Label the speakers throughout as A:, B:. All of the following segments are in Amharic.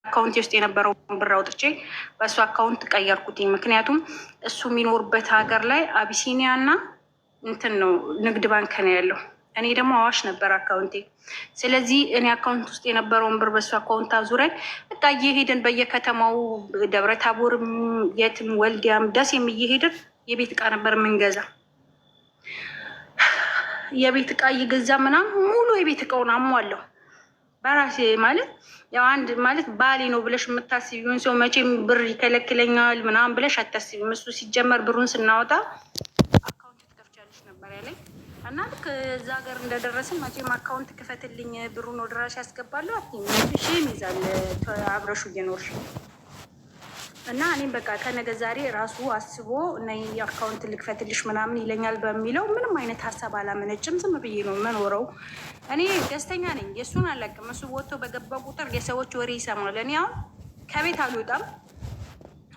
A: አካውንት ውስጥ የነበረውን ብር አውጥቼ በእሱ አካውንት ቀየርኩትኝ። ምክንያቱም እሱ የሚኖርበት ሀገር ላይ አቢሲኒያ እና እንትን ነው ንግድ ባንክ ነው ያለው። እኔ ደግሞ አዋሽ ነበር አካውንቴ። ስለዚህ እኔ አካውንት ውስጥ የነበረውን ብር በሱ አካውንት አዙረን በቃ እየሄድን በየከተማው ደብረ ታቦርም፣ የትም፣ ወልዲያም፣ ደሴም እየሄድን የቤት እቃ ነበር የምንገዛ። የቤት እቃ እየገዛ ምናምን ሙሉ የቤት እቃውን አሟለሁ በራሴ። ማለት ያው አንድ ማለት ባሌ ነው ብለሽ የምታስቢውን ሰው መቼም ብር ይከለክለኛል ምናምን ብለሽ አታስቢም። እሱ ሲጀመር ብሩን ስናወጣ አካውንት ትከፍቻለሽ ነበር ያለኝ እና ልክ እዛ ሀገር እንደደረስን መቼም አካውንት ክፈትልኝ ብሩን ወደ ራሴ ያስገባለሁ አትይም ይዛል አብረሹ እየኖርሽ እና እኔም በቃ ከነገ ዛሬ ራሱ አስቦ እና የአካውንት ልክፈትልሽ ምናምን ይለኛል በሚለው ምንም አይነት ሀሳብ አላመነጭም። ዝም ብዬ ነው መኖረው። እኔ ደስተኛ ነኝ። የእሱን አላውቅም። እሱ ወጥቶ በገባ ቁጥር የሰዎች ወሬ ይሰማል። እኔ አሁን ከቤት አልወጣም፣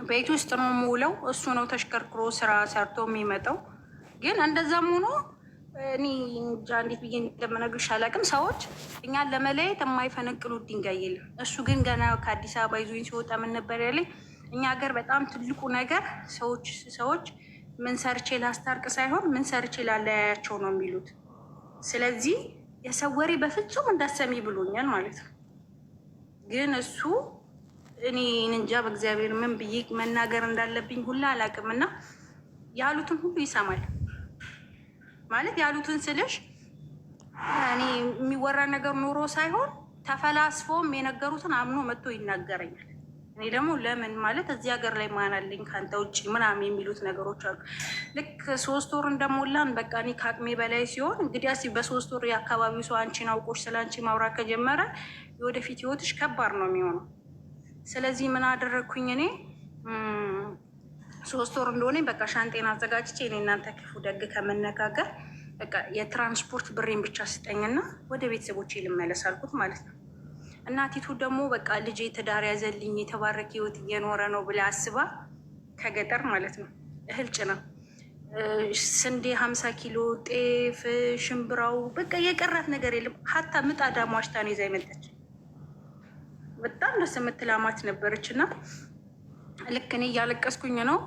A: ቤት ውስጥ ነው የምውለው። እሱ ነው ተሽከርክሮ ስራ ሰርቶ የሚመጣው። ግን እንደዛም ሆኖ እኔ እንጃ እንዴት ብዬ እንደምነግርሽ አላውቅም። ሰዎች እኛን ለመለየት የማይፈነቅሉት ድንጋይ የለም። እሱ ግን ገና ከአዲስ አበባ ይዞኝ ሲወጣ ምን ነበር ያለኝ? እኛ ሀገር በጣም ትልቁ ነገር ሰዎች ምን ሰርቼ ላስታርቅ ሳይሆን ምን ሰርቼ ላለያያቸው ነው የሚሉት። ስለዚህ የሰው ወሬ በፍጹም እንዳሰሚ ብሎኛል ማለት ነው። ግን እሱ እኔ እንጃ በእግዚአብሔር ምን ብዬ መናገር እንዳለብኝ ሁላ አላውቅም። እና ያሉትን ሁሉ ይሰማል ማለት ያሉትን ስልሽ እኔ የሚወራ ነገር ኖሮ ሳይሆን ተፈላስፎም የነገሩትን አምኖ መጥቶ ይናገረኛል። እኔ ደግሞ ለምን ማለት እዚህ ሀገር ላይ ማን አለኝ ከአንተ ውጭ ምናምን የሚሉት ነገሮች አሉ። ልክ 3 ወር እንደሞላን በቃ እኔ ከአቅሜ በላይ ሲሆን እንግዲህ በ3 ወር የአካባቢው ሰው አንቺን አውቆች ስለ አንቺ ማውራት ከጀመረ የወደፊት ህይወትሽ ከባድ ነው የሚሆነው። ስለዚህ ምን አደረግኩኝ እኔ 3 ወር እንደሆነ በቃ ሻንጤን አዘጋጅቼ እኔ እናንተ ክፉ ደግ ከምነጋገር በቃ የትራንስፖርት ብሬን ብቻ ስጠኝና ወደ ቤተሰቦቼ ልመለስ አልኩት ማለት ነው። እናቲቱ ደግሞ በቃ ልጄ ትዳር ያዘልኝ የተባረከ ህይወት እየኖረ ነው ብላ አስባ ከገጠር ማለት ነው እህል ጭና ስንዴ 50 ኪሎ ጤፍ፣ ሽምብራው በቃ የቀራት ነገር የለም። ሀታ ምጣድ አሟሽታ ነው ይዛ የመጣች። በጣም ደስ የምትል አማች ነበረች። እና ልክ እኔ እያለቀስኩኝ ነው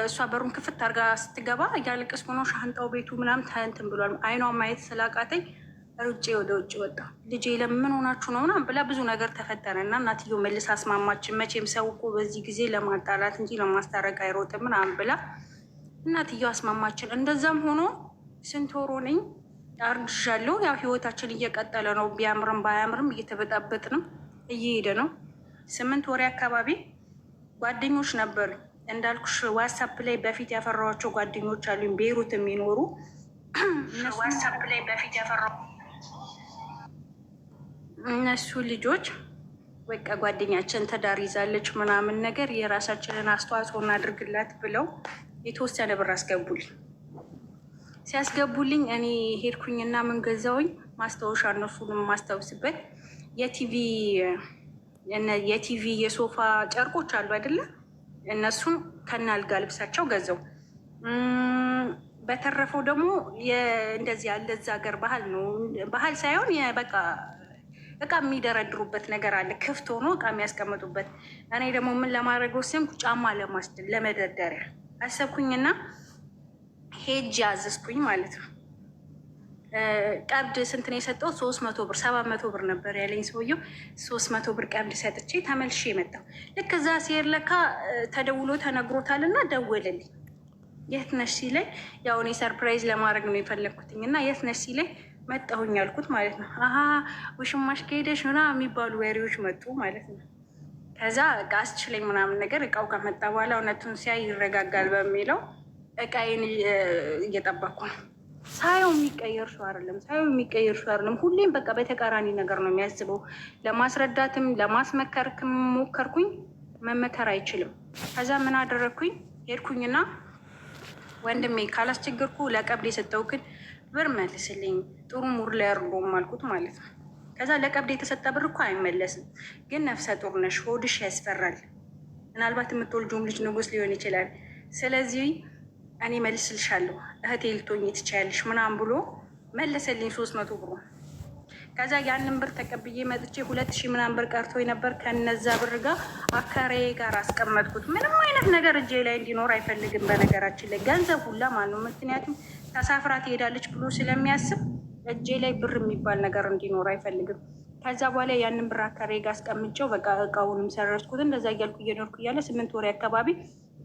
A: እሷ በሩን ክፍት አድርጋ ስትገባ እያለቀስኩ ነው። ሻንጣው ቤቱ ምናምን ታንትን ብሏል። አይኗን ማየት ስላቃተኝ ሩጬ ወደ ውጭ ወጣ። ልጄ ለምን ሆናችሁ ነው ምናምን ብላ ብዙ ነገር ተፈጠረ እና እናትየው መልስ አስማማችን። መቼም ሰው እኮ በዚህ ጊዜ ለማጣላት እንጂ ለማስታረቅ አይሮጥም ምናምን ብላ እናትየው አስማማችን። እንደዛም ሆኖ ስንት ወር ሆነኝ አርግዣለሁ። ያው ህይወታችን እየቀጠለ ነው። ቢያምርም ባያምርም እየተበጣበጥንም እየሄደ ነው። 8 ወሬ አካባቢ ጓደኞች ነበሩ እንዳልኩሽ ዋትሳፕ ላይ በፊት ያፈራኋቸው ጓደኞች አሉኝ ቤይሩት የሚኖሩ ዋትሳፕ ላይ በፊት ያፈራሁ እነሱ ልጆች በቃ ጓደኛችን ትዳር ይዛለች ምናምን ነገር የራሳችንን አስተዋጽኦ እናድርግላት ብለው የተወሰነ ብር አስገቡልኝ። ሲያስገቡልኝ እኔ ሄድኩኝና ምን ገዛውኝ ማስታወሻ እነሱንም ማስታወስበት የቲቪ የሶፋ ጨርቆች አሉ አይደለ? እነሱን ከነ አልጋ ልብሳቸው ገዛው። በተረፈው ደግሞ እንደዚህ ያለ እዛ ሀገር ባህል ነው፣ ባህል ሳይሆን በቃ እቃ የሚደረድሩበት ነገር አለ፣ ክፍት ሆኖ እቃ የሚያስቀምጡበት። እኔ ደግሞ ምን ለማድረግ ወሰንኩ? ጫማ ለመደርደሪያ አሰብኩኝና ሄጅ ያዘዝኩኝ ማለት ነው። ቀብድ ስንት ነው የሰጠው? 300 ብር 700 ብር ነበር ያለኝ ሰውየው። 300 ብር ቀብድ ሰጥቼ ተመልሼ የመጣው ልክ እዛ ሲሄድ ለካ ተደውሎ ተነግሮታል እና ደወለልኝ። የት ነሽ ሲለኝ ያው እኔ ሰርፕራይዝ ለማድረግ ነው የፈለግኩትኝ እና የት ነሽ ሲለኝ መጣሁኝ ያልኩት ማለት ነው። አሀ ውሽማሽ ከሄደሽ ምናምን የሚባሉ ወሬዎች መጡ ማለት ነው። ከዛ እቃ አስችለኝ ምናምን ነገር እቃው ከመጣ በኋላ እውነቱን ሲያይ ይረጋጋል በሚለው እቃዬን እየጠበኩ ነው። ሳየው የሚቀየር ሰው አይደለም፣ ሁሌም በቃ በተቃራኒ ነገር ነው የሚያስበው። ለማስረዳትም ለማስመከርክም ሞከርኩኝ፣ መመከር አይችልም። ከዛ ምን አደረግኩኝ? ሄድኩኝና ወንድሜ ካላስቸገርኩ ለቀብድ የሰጠውክን ብር መልስልኝ፣ ጥሩ ሙር ላይ ያርጎም አልኩት ማለት ነው። ከዛ ለቀብድ የተሰጠ ብር እኮ አይመለስም፣ ግን ነፍሰ ጡር ነሽ፣ ሆድሽ ያስፈራል፣ ምናልባት የምትወልጂውም ልጅ ንጉስ ሊሆን ይችላል። ስለዚህ እኔ መልስልሻለሁ፣ እህቴ ልትሆኚ ትችያለሽ ምናምን ብሎ መለሰልኝ 300 ብሩ። ከዛ ያንን ብር ተቀብዬ መጥቼ 2000 ምናምን ብር ቀርቶ ነበር። ከነዛ ብር ጋር አከራዬ ጋር አስቀመጥኩት። ምንም አይነት ነገር እጄ ላይ እንዲኖር አይፈልግም። በነገራችን ላይ ገንዘብ ሁላ ማለት ነው። ምክንያቱም ተሳፍራ ትሄዳለች ብሎ ስለሚያስብ እጄ ላይ ብር የሚባል ነገር እንዲኖር አይፈልግም። ከዛ በኋላ ያንን ብር አከራዬ ጋር አስቀምጬው በቃ እቃውንም ሰረስኩት። እንደዛ እያልኩ እየኖርኩ እያለ 8 ወር አካባቢ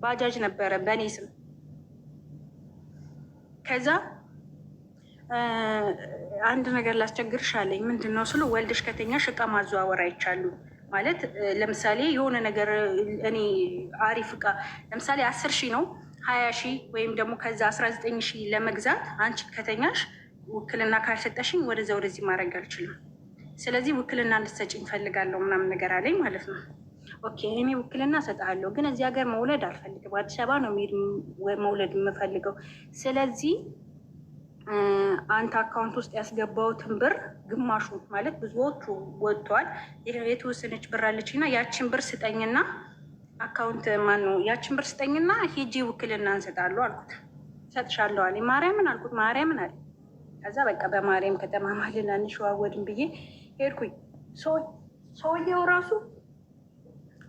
A: ባጃጅ ነበረ በእኔ ስም። ከዛ አንድ ነገር ላስቸግርሽ አለኝ። ምንድን ነው ስሉ ወልደሽ ከተኛሽ እቃ ማዘዋወር አይቻሉ ማለት ለምሳሌ የሆነ ነገር እኔ አሪፍ እቃ ለምሳሌ 10 ሺህ ነው 20 ሺህ ወይም ደግሞ ከዛ 19 ሺህ ለመግዛት አንቺ ከተኛሽ ውክልና ካልሰጠሽኝ ወደዛ ወደዚህ ማድረግ አልችልም። ስለዚህ ውክልና እንድትሰጪኝ እፈልጋለሁ ምናምን ነገር አለኝ ማለት ነው። ኦኬ እኔ ውክልና እሰጥሃለሁ፣ ግን እዚህ ሀገር መውለድ አልፈልግም። አዲስ አበባ ነው መውለድ የምፈልገው። ስለዚህ አንተ አካውንት ውስጥ ያስገባውትን ብር ግማሹ ማለት ብዙዎቹ ወጥቷል፣ የተወሰነች ብር አለች እና ያችን ብር ስጠኝና አካውንት ማነው ያችን ብር ስጠኝና ሂጂ ውክልና እንሰጣለሁ አልኩት። ሰጥሻለሁ አለኝ። ማርያምን አልኩት። ማርያምን አለ። ከዛ በቃ በማርያም ከተማ ማልን አንሸዋወድም ብዬ ሄድኩኝ። ሰውየው ራሱ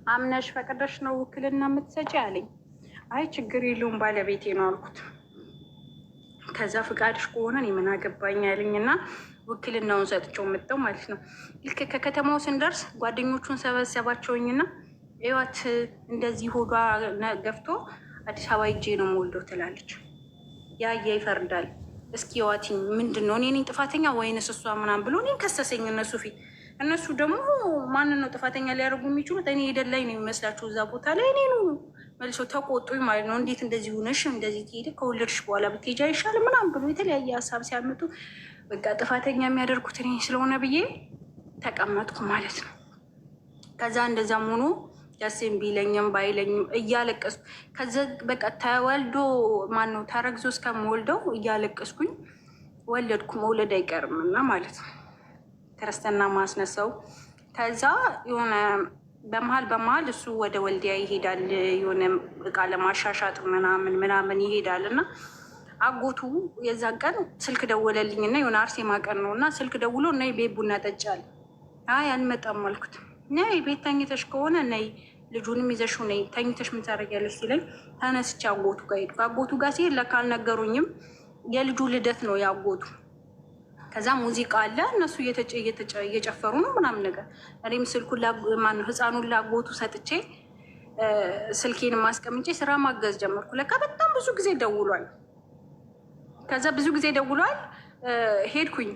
A: አምነሽ ፈቅደሽ ነው ውክልና የምትሰጪ አለኝ። አይ ችግር የለውም ባለቤቴ ነው አልኩት። ከዛ ፍቃድሽ ከሆነ እኔ ምን አገባኝ አለኝ እና ውክልናውን ሰጥቼው መጣሁ ማለት ነው። ልክ ከከተማው ስንደርስ ጓደኞቹን ሰበሰባቸውኝና ህይወት እንደዚህ ሆዷ ገፍቶ አዲስ አበባ ሂጄ ነው የምወልደው ትላለች። ያየ ይፈርዳል። እስኪ ህይወት ምንድን ነው እኔ ጥፋተኛ ወይንስ እሷ ምናምን ብሎ እኔን ከሰሰኝ እነሱ ፊት። እነሱ ደግሞ ማንን ነው ጥፋተኛ ሊያደርጉ የሚችሉት? እኔ ሄደን ላይ ነው የሚመስላቸው እዛ ቦታ ላይ እኔ ነው መልሶ ተቆጡኝ ማለት ነው። እንዴት እንደዚህ ሆነሽ እንደዚህ ትሄደ ከወለድሽ በኋላ ብትሄጂ አይሻልም ምናምን ብሎ የተለያየ ሀሳብ ሲያመጡ በቃ ጥፋተኛ የሚያደርጉት እኔ ስለሆነ ብዬ ተቀመጥኩ ማለት ነው። ከዛ እንደዛም ሆኖ ደስም ቢለኝም ባይለኝም እያለቀስኩ ከዛ በቃ ተወልዶ ማነው ተረግዞ እስከምወልደው እያለቀስኩኝ ወለድኩ። መውለድ አይቀርም እና ማለት ነው ክርስትና ማስነሳው። ከዛ የሆነ በመሀል እሱ ወደ ወልዲያ ይሄዳል፣ የሆነ እቃ ለማሻሻጥ ምናምን ይሄዳል እና አጎቱ የዛን ቀን ስልክ ደወለልኝ እና የሆነ አርሴማ ቀን ነው እና ስልክ ደውሎ እና ቤት ቡና ጠጫል። አይ አልመጣም አልኩት። ነይ ቤት ተኝተሽ ከሆነ ነይ ልጁንም ይዘሽው ነይ፣ ተኝተሽ ምን ታደርጊያለሽ ሲለኝ ተነስቼ አጎቱ ጋር ሄድኩ። አጎቱ ጋር ሲሄድ ለካ አልነገሩኝም፣ የልጁ ልደት ነው ያጎቱ። ከዛ ሙዚቃ አለ፣ እነሱ እየጨፈሩ ነው ምናምን ነገር። እኔም ስልኩን ማነው ህፃኑን ላጎቱ ሰጥቼ ስልኬን ማስቀምጬ ስራ ማገዝ ጀመርኩ። ለካ በጣም ብዙ ጊዜ ደውሏል። ከዛ ብዙ ጊዜ ደውሏል። ሄድኩኝ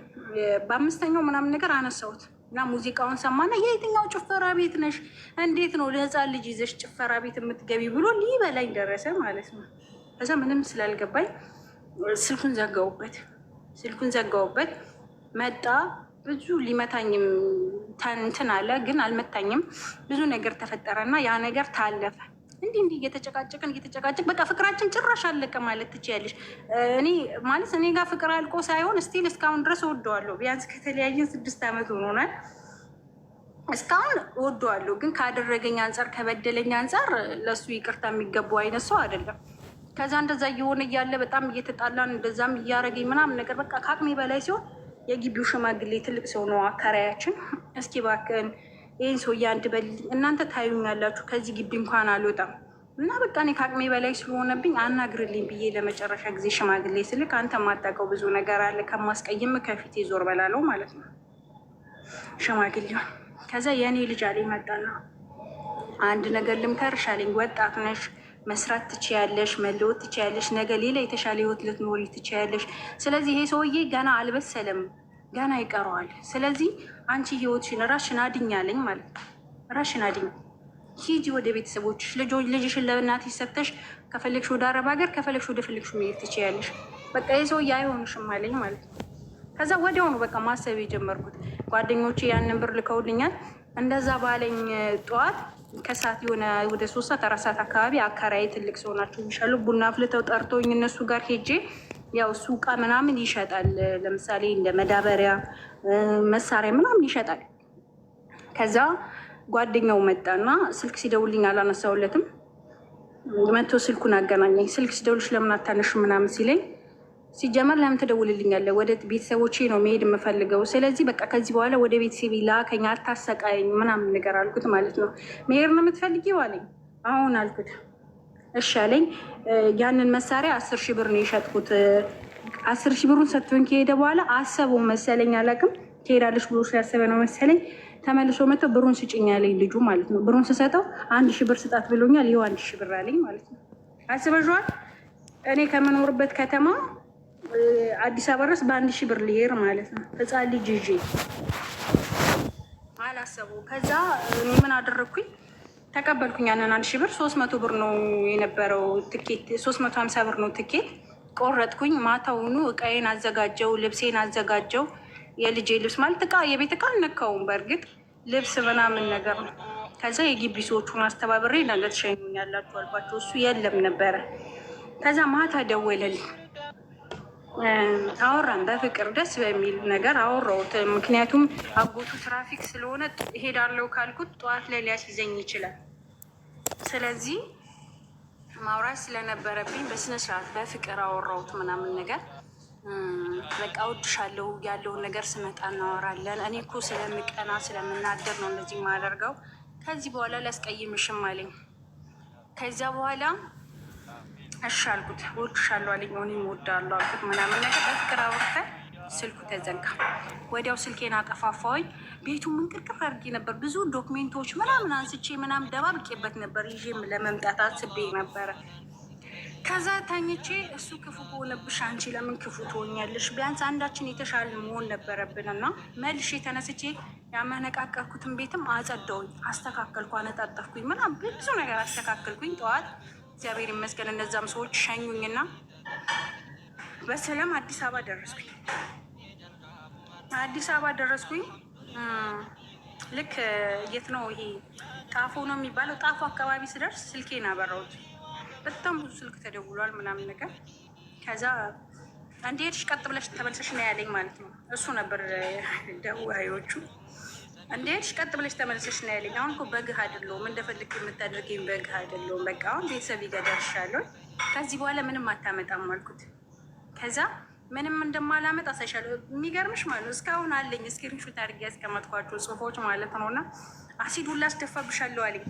A: በአምስተኛው ምናምን ነገር አነሳሁት እና ሙዚቃውን ሰማና የየትኛው ጭፈራ ቤት ነሽ? እንዴት ነው ለህፃን ልጅ ይዘሽ ጭፈራ ቤት የምትገቢ ብሎ ሊበላኝ ደረሰ ማለት ነው። ከዛ ምንም ስላልገባኝ ስልኩን ዘጋውበት። መጣ ብዙ ሊመታኝም እንትን አለ፣ ግን አልመታኝም። ብዙ ነገር ተፈጠረና ያ ነገር ታለፈ። እንዲህ እየተጨቃጨቅን በቃ ፍቅራችን ጭራሽ አለቀ ማለት ትችያለሽ። እኔ ጋር ፍቅር አልቆ ሳይሆን ስቲል እስካሁን ድረስ እወደዋለሁ። ቢያንስ ከተለያየን 6 ዓመት ሆኖናል። እስካሁን እወደዋለሁ፣ ግን ካደረገኝ አንጻር ከበደለኝ አንጻር ለእሱ ይቅርታ የሚገባው አይነት ሰው አይደለም። ከዛ እንደዛ እየሆነ እያለ በጣም እየተጣላን እንደዛም እያደረገኝ ምናምን ነገር በቃ ከአቅሜ በላይ ሲሆን የግቢው ሽማግሌ ትልቅ ሰው ነው አከራያችን። እስኪ እባክህን ይህን ሰውዬ አንድ በልልኝ፣ እናንተ ታዩኛላችሁ፣ ከዚህ ግቢ እንኳን አልወጣም እና በቃ እኔ ከአቅሜ በላይ ስለሆነብኝ አናግርልኝ ብዬ ለመጨረሻ ጊዜ ሽማግሌ ስልክ አንተ የማታውቀው ብዙ ነገር አለ፣ ከማስቀይም ከፊቴ ዞር በላለው ማለት ነው ሽማግሌው። ከዛ የእኔ ልጅ አለኝ መጣና አንድ ነገር ልምከርሽ አለኝ። ወጣት ነሽ፣ መስራት ትችያለሽ፣ መለወጥ ትችያለሽ፣ ነገ ሌላ የተሻለ ህይወት ልትኖሪ ትችያለሽ። ስለዚህ ይሄ ሰውዬ ገና አልበሰለም፣ ገና ይቀረዋል። ስለዚህ አንቺ ህይወትሽን ራስሽን አድኝ አለኝ ማለት ነው። ራስሽን አድኝ፣ ሂጂ ወደ ቤተሰቦችሽ፣ ልጅሽን ለእናትሽ ሰጥተሽ ከፈለግሽ ወደ አረብ ሀገር፣ ከፈለግሽ ወደ ፈለግሽ መሄድ ትችያለሽ። በቃ ይሄ ሰውዬ አይሆንሽም አለኝ ማለት ነው። ከዛ ወዲያውኑ በቃ ማሰብ የጀመርኩት ጓደኞቼ ያንን ብር ልከውልኛል። እንደዛ ባለኝ ጠዋት ከሰዓት የሆነ ወደ 3 ሰዓት 4 ሰዓት አካባቢ አከራዬ ትልቅ ሰው ናቸው ይሻሉ ቡና አፍልተው ጠርተውኝ እነሱ ጋር ሄጄ ያው እሱ እቃ ምናምን ይሸጣል። ለምሳሌ እንደ መዳበሪያ መሳሪያ ምናምን ይሸጣል። ከዛ ጓደኛው መጣና ስልክ ሲደውልኝ አላነሳውለትም። መጥቶ ስልኩን አገናኘኝ። ስልክ ሲደውልሽ ለምን አታነሽ ምናምን ሲለኝ ሲጀመር ለምን ትደውልልኛለህ? ወደ ቤተሰቦቼ ነው መሄድ የምፈልገው። ስለዚህ በቃ ከዚህ በኋላ ወደ ቤተሰቤ ላከኝ፣ አታሰቃየኝ ምናምን ነገር አልኩት ማለት ነው። መሄድ ነው የምትፈልጊው አለኝ። አሁን አልኩት። እሺ አለኝ። ያንን መሳሪያ 10 ሺህ ብር ነው የሸጥኩት። 10 ሺህ ብሩን ሰጥቶኝ ከሄደ በኋላ አሰበው መሰለኝ፣ አላውቅም፣ ትሄዳለች ብሎ ስላሰበ ነው መሰለኝ። ተመልሶ መጥተው ብሩን ስጭኝ ያለኝ ልጁ ማለት ነው። ብሩን ስሰጠው 1 ሺህ ብር ስጣት ብሎኛል። ይኸው 1 ሺህ ብር አለኝ ማለት ነው። አስበሽዋል? እኔ ከምኖርበት ከተማ አዲስ አበባ ድረስ በ1 ሺህ ብር ልሄድ ማለት ነው። ህፃን ልጅ ይዤ አላሰበው። ከዛ እኔ ምን አደረግኩኝ? ተቀበልኩኝ ያንን 1 ሺህ ብር። 300 ብር ነው የነበረው ትኬት፣ 350 ብር ነው ትኬት። ቆረጥኩኝ። ማታውኑ እቃዬን አዘጋጀው፣ ልብሴን አዘጋጀው። የልጄ ልብስ ማለት እቃ የቤት እቃ አልነካውም፣ በእርግጥ ልብስ ምናምን ነገር ነው። ከዛ የግቢ ሰዎቹን አስተባብሬ ነገ ትሸኙኛላችሁ አልኳቸው። እሱ የለም ነበረ። ከዛ ማታ ደወለልኝ። አወራን በፍቅር ደስ በሚል ነገር አወራሁት። ምክንያቱም አጎቱ ትራፊክ ስለሆነ እሄዳለሁ ካልኩት ጠዋት ላይ ሊያስይዘኝ ይችላል። ስለዚህ ማውራት ስለነበረብኝ በስነስርዓት በፍቅር አወራሁት ምናምን ነገር። በቃ እወድሻለሁ፣ ያለውን ነገር ስመጣ እናወራለን። እኔ እኮ ስለምቀና ስለምናደር ነው እንደዚህ የማደርገው። ከዚህ በኋላ ላስቀይምሽም አለኝ። ከዚያ በኋላ እሺ አልኩት። እወድሻለሁ አለኝ። እኔም እወዳለሁ አልኩት ምናምን ነገር። በፍቅር አውርተን ስልኩ ተዘጋ። ወዲያው ስልኬን አጠፋፋሁኝ። ቤቱ ምንቅርቅር አድርጌ ነበር። ብዙ ዶክሜንቶች ምናምን አንስቼ ምናምን ደባብቄበት ነበር። ይዤም ለመምጣት አስቤ ነበረ። ከዛ ተኝቼ እሱ ክፉ ከሆነብሽ አንቺ ለምን ክፉ ትሆኛለሽ? ቢያንስ አንዳችን የተሻለ መሆን ነበረብን እና መልሼ ተነስቼ ያመነቃቀርኩትን ቤትም አጸዳውኝ፣ አስተካከልኩ፣ አነጣጠፍኩኝ ምናምን ብዙ ነገር አስተካከልኩኝ። ጠዋት እግዚአብሔር ይመስገን እነዛም ሰዎች ሸኙኝና በሰላም አዲስ አበባ ደረስኩኝ። አዲስ አበባ ደረስኩኝ። ልክ የት ነው ይሄ ጣፎ ነው የሚባለው። ጣፎ አካባቢ ስደርስ ስልኬን አበራሁት። በጣም ብዙ ስልክ ተደውሏል ምናምን ነገር። ከዛ እንዴትሽ ቀጥ ብለሽ ተመልሰሽ ነው ያለኝ ማለት ነው። እሱ ነበር ደዋዮቹ። እንዴትሽ ቀጥ ብለሽ ተመልሰሽ ነው ያለኝ። አሁን እኮ በግህ አይደለሁም፣ እንደፈልግ የምታደርገኝ በግህ አይደለሁም። በቃ አሁን ቤተሰብ ይገዳርሻለሁ። ከዚህ በኋላ ምንም አታመጣም አልኩት። ከዛ ምንም እንደማላመጣ አሳይሻለሁ። የሚገርምሽ ማለት ነው እስካሁን አለኝ ስክሪንሾት አድርጌ ያስቀመጥኳቸው ጽሁፎች ማለት ነው። እና አሲድ ሁላ አስደፋብሻለሁ አለኝ።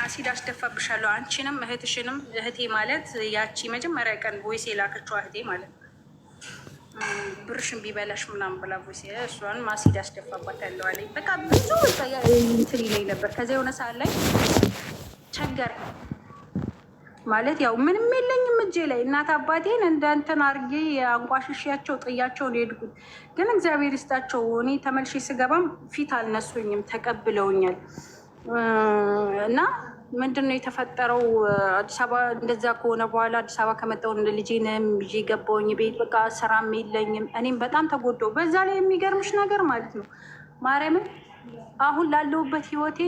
A: አሲድ አስደፋብሻለሁ አንቺንም እህትሽንም። እህቴ ማለት ያቺ መጀመሪያ ቀን ቮይስ የላከችው እህቴ ማለት ነው። ብርሽን ቢበላሽ ምናምን ብላ ቮይስ እሷንም አሲድ አስደፋባታለሁ አለኝ። በቃ ብዙ እንትን ይለኝ ነበር። ከዚያ የሆነ ሰዓት ላይ ቸገር ማለት ያው ምንም የለኝም እጄ ላይ። እናት አባቴን እንዳንተን አርጌ አንቋሽሽያቸው ጥያቸውን ሄድኩት። ግን እግዚአብሔር ይስጣቸው እኔ ተመልሼ ስገባም ፊት አልነሱኝም፣ ተቀብለውኛል። እና ምንድን ነው የተፈጠረው? አዲስ አበባ እንደዛ ከሆነ በኋላ አዲስ አበባ ከመጣሁ እንደ ልጄንም ይዤ ገባሁኝ ቤት። በቃ ስራም የለኝም። እኔም በጣም ተጎዳሁ። በዛ ላይ የሚገርምሽ ነገር ማለት ነው ማርያምን አሁን ላለሁበት ህይወቴ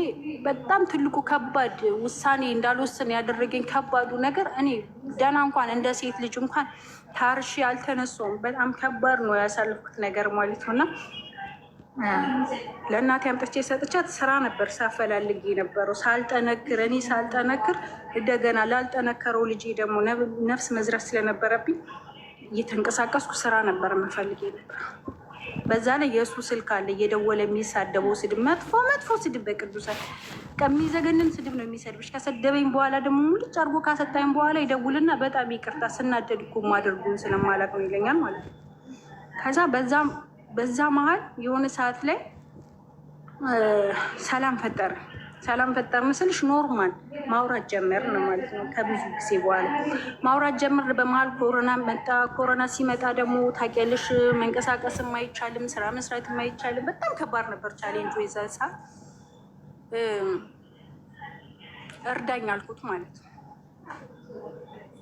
A: በጣም ትልቁ ከባድ ውሳኔ እንዳልወስን ያደረገኝ ከባዱ ነገር እኔ ደህና እንኳን እንደ ሴት ልጅ እንኳን ታርሼ አልተነሳሁም። በጣም ከባድ ነው ያሳለፍኩት ነገር ማለት ነው። እና ለእናቴ አምጥቼ ሰጥቻት ስራ ነበር ሳፈላልግ የነበረው ሳልጠነክር እንደገና ላልጠነከረው ልጄ ደግሞ ነፍስ መዝራት ስለነበረብኝ እየተንቀሳቀስኩ ስራ ነበር የምፈልግ ነበር። በዛ ላይ የእሱ ስልክ አለ እየደወለ የሚሳደበው ስድብ፣ መጥፎ ስድብ በቅዱሳን ከሚዘገንን ስድብ ነው የሚሰድብሽ። ከሰደበኝ በኋላ ደግሞ ሙልጭ አድርጎ ካሰጣኝ በኋላ ይደውልና በጣም ይቅርታ ስናደድ እኮ ማደርጉን ስለማላቅ ነው ይለኛል ማለት ነው። ከዛ በዛ መሀል የሆነ ሰዓት ላይ ሰላም ፈጠር ምስልሽ ኖርማል ማውራት ጀመር ነው ማለት ነው። ከብዙ ጊዜ በኋላ ማውራት ጀምር። በመሀል ኮሮና መጣ። ኮሮና ሲመጣ ደግሞ ታውቂያለሽ መንቀሳቀስ አይቻልም፣ ስራ መስራት አይቻልም። በጣም ከባድ ነበር ቻሌንጁ የዛ ሰዓት። እርዳኝ አልኩት ማለት ነው።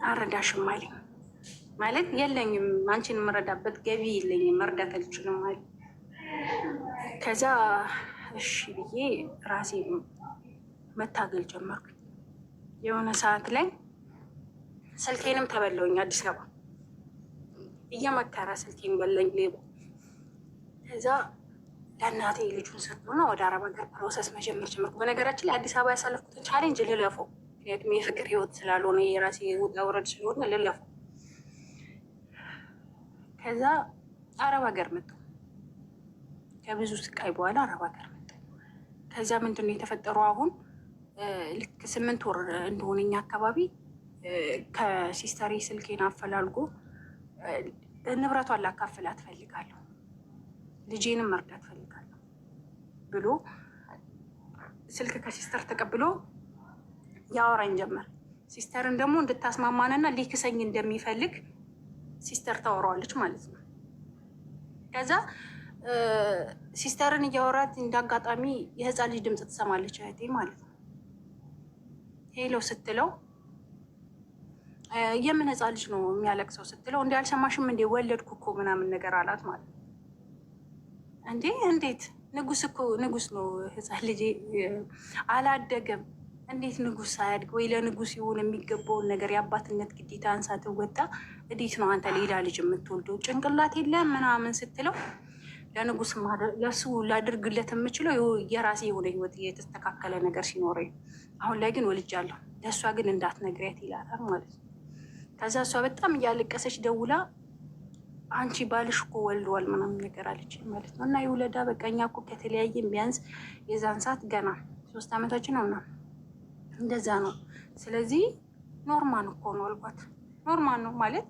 A: አረዳሽም አለኝ ማለት የለኝም፣ አንቺን የምረዳበት ገቢ የለኝም፣ መርዳት አልችልም ማለት። ከዛ እሺ ብዬ ራሴ መታገል ጀመርኩኝ። የሆነ ሰዓት ላይ ስልኬንም ተበለውኝ። አዲስ አበባ እየመከረ ስልኬን በለኝ ሌባ። ከዛ ለእናቴ ልጁን ሰጥቶና ወደ አረብ ሀገር ፕሮሰስ መጀመር ጀመርኩ። በነገራችን ላይ አዲስ አበባ ያሳለፍኩትን ቻሌንጅ ልለፈው፣ ምክንያቱም የፍቅር ህይወት ስላልሆነ የራሴ ውጣ ውረድ ስለሆነ ልለፈው። ከዛ አረብ ሀገር መጡ። ከብዙ ስቃይ በኋላ አረብ ሀገር መጡ። ከዛ ምንድን ነው የተፈጠረው? አሁን ልክ 8 ወር እንደሆነኛ አካባቢ ከሲስተሪ ስልኬን አፈላልጎ ንብረቷን ላካፍላት ፈልጋለሁ፣ ልጄንም መርዳት ፈልጋለሁ ብሎ ስልክ ከሲስተር ተቀብሎ ያወራኝ ጀመር። ሲስተርን ደግሞ እንድታስማማንና ሊክሰኝ እንደሚፈልግ ሲስተር ታወራዋለች ማለት ነው። ከዛ ሲስተርን እያወራት እንዳጋጣሚ የህፃን ልጅ ድምፅ ትሰማለች እህቴ ማለት ነው። ሄሎ ስትለው የምን ህፃን ልጅ ነው የሚያለቅሰው ስትለው እንዲ አልሰማሽም እንዴ ወለድኩ እኮ ምናምን ነገር አላት ማለት ነው። እንዴ እንዴት? ንጉስ እኮ ንጉስ ነው ህፃን ልጅ አላደገም። እንዴት ንጉስ አያድግ ወይ? ለንጉስ ይሁን የሚገባውን ነገር የአባትነት ግዴታ አንሳ ትወጣ። እንዴት ነው አንተ ሌላ ልጅ የምትወልደው? ጭንቅላት የለም ምናምን ስትለው ለንጉስ ለሱ ላድርግለት የምችለው የራሴ የሆነ ህይወት የተስተካከለ ነገር ሲኖረኝ፣ አሁን ላይ ግን ወልጃለሁ፣ ለእሷ ግን እንዳትነግሪያት ይላታል ማለት ነው። ከዛ እሷ በጣም እያለቀሰች ደውላ አንቺ ባልሽ እኮ ወልደዋል ምናምን ነገር አለች ማለት ነው። እና የውለዳ በቃ እኛ እኮ ከተለያየን ቢያንስ የዛን ሰዓት ገና 3 ዓመታችን ነው ምናምን እንደዛ ነው። ስለዚህ ኖርማል እኮ ነው አልኳት። ኖርማል ነው ማለት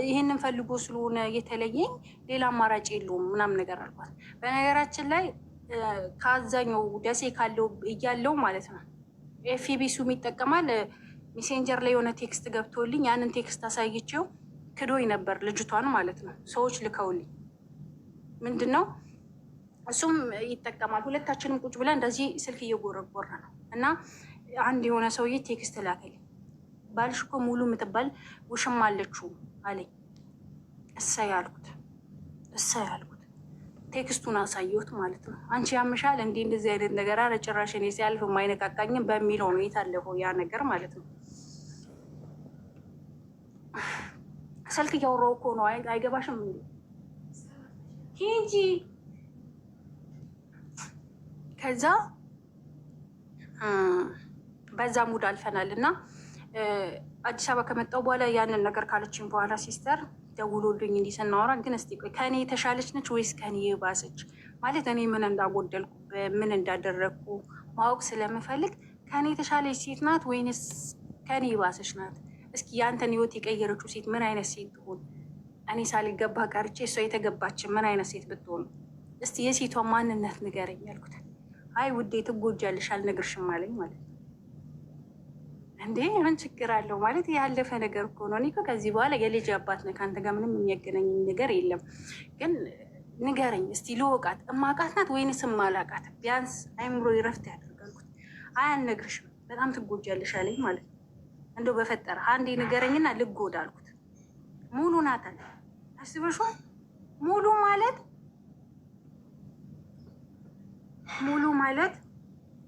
A: ይህንን ፈልጎ ስለሆነ የተለየኝ ሌላ አማራጭ የለውም ምናምን ነገር አልኳት። በነገራችን ላይ ከአዛኛው ደሴ ካለው እያለው ማለት ነው ኤፍቢሱ ይጠቀማል። ሜሴንጀር ላይ የሆነ ቴክስት ገብቶልኝ ያንን ቴክስት አሳይቼው ክዶኝ ነበር ልጅቷን ማለት ነው። ሰዎች ልከውልኝ ምንድን ነው እሱም ይጠቀማል። ሁለታችንም ቁጭ ብለን እንደዚህ ስልክ እየጎረጎረ ነው እና አንድ የሆነ ሰውዬ ቴክስት ላከልኝ። ባልሽ እኮ ሙሉ የምትባል ውሽማ አለችው አለኝ። እሰይ አልኩት። ቴክስቱን አሳየሁት ማለት ነው። አንቺ ያምሻል እንዴ እንደዚህ አይነት ነገር? አረ ጭራሽ እኔ ሲያልፍ የማይነቃቃኝም በሚለው ነው የታለፈው ያ ነገር ማለት ነው። ስልክ እያወራሁ እኮ ነው። አይገባሽም እንዴ? ሂጂ። ከዛ በዛ ሙድ አልፈናል እና አዲስ አበባ ከመጣሁ በኋላ ያንን ነገር ካለችኝ በኋላ ሲስተር ደውሎልኝ እንዲህ ስናወራ ግን እስቲ ቆይ ከኔ የተሻለች ነች ወይስ ከኔ የባሰች? ማለት እኔ ምን እንዳጎደልኩ ምን እንዳደረግኩ ማወቅ ስለምፈልግ ከኔ የተሻለች ሴት ናት ወይንስ ከኔ የባሰች ናት? እስኪ ያንተን ህይወት የቀየረችው ሴት ምን አይነት ሴት ትሆን? እኔ ሳልገባ ቀርቼ እሷ የተገባች ምን አይነት ሴት ብትሆን? እስቲ የሴቷ ማንነት ንገረኝ ያልኩት። አይ ውዴ ትጎጃለሽ አልነግርሽም አለኝ ማለት ነው። እንዴ ምን ችግር አለው ማለት ያለፈ ነገር እኮ ነው። እኔ ከዚህ በኋላ የልጅ አባት ነህ፣ ከአንተ ጋር ምንም የሚያገናኝ ነገር የለም። ግን ንገረኝ እስቲ ልወቃት፣ እማቃት ናት ወይንስ እማላቃት? ቢያንስ አይምሮ ይረፍት ያደርጋልኩት። አይ አልነግርሽም በጣም ትጎጃለሽ አለኝ ማለት ነው። እንደው በፈጠረ አንዴ ንገረኝና ልጎዳ አልኩት። ሙሉ ናት አለ። አስበሽዋል? ሙሉ ማለት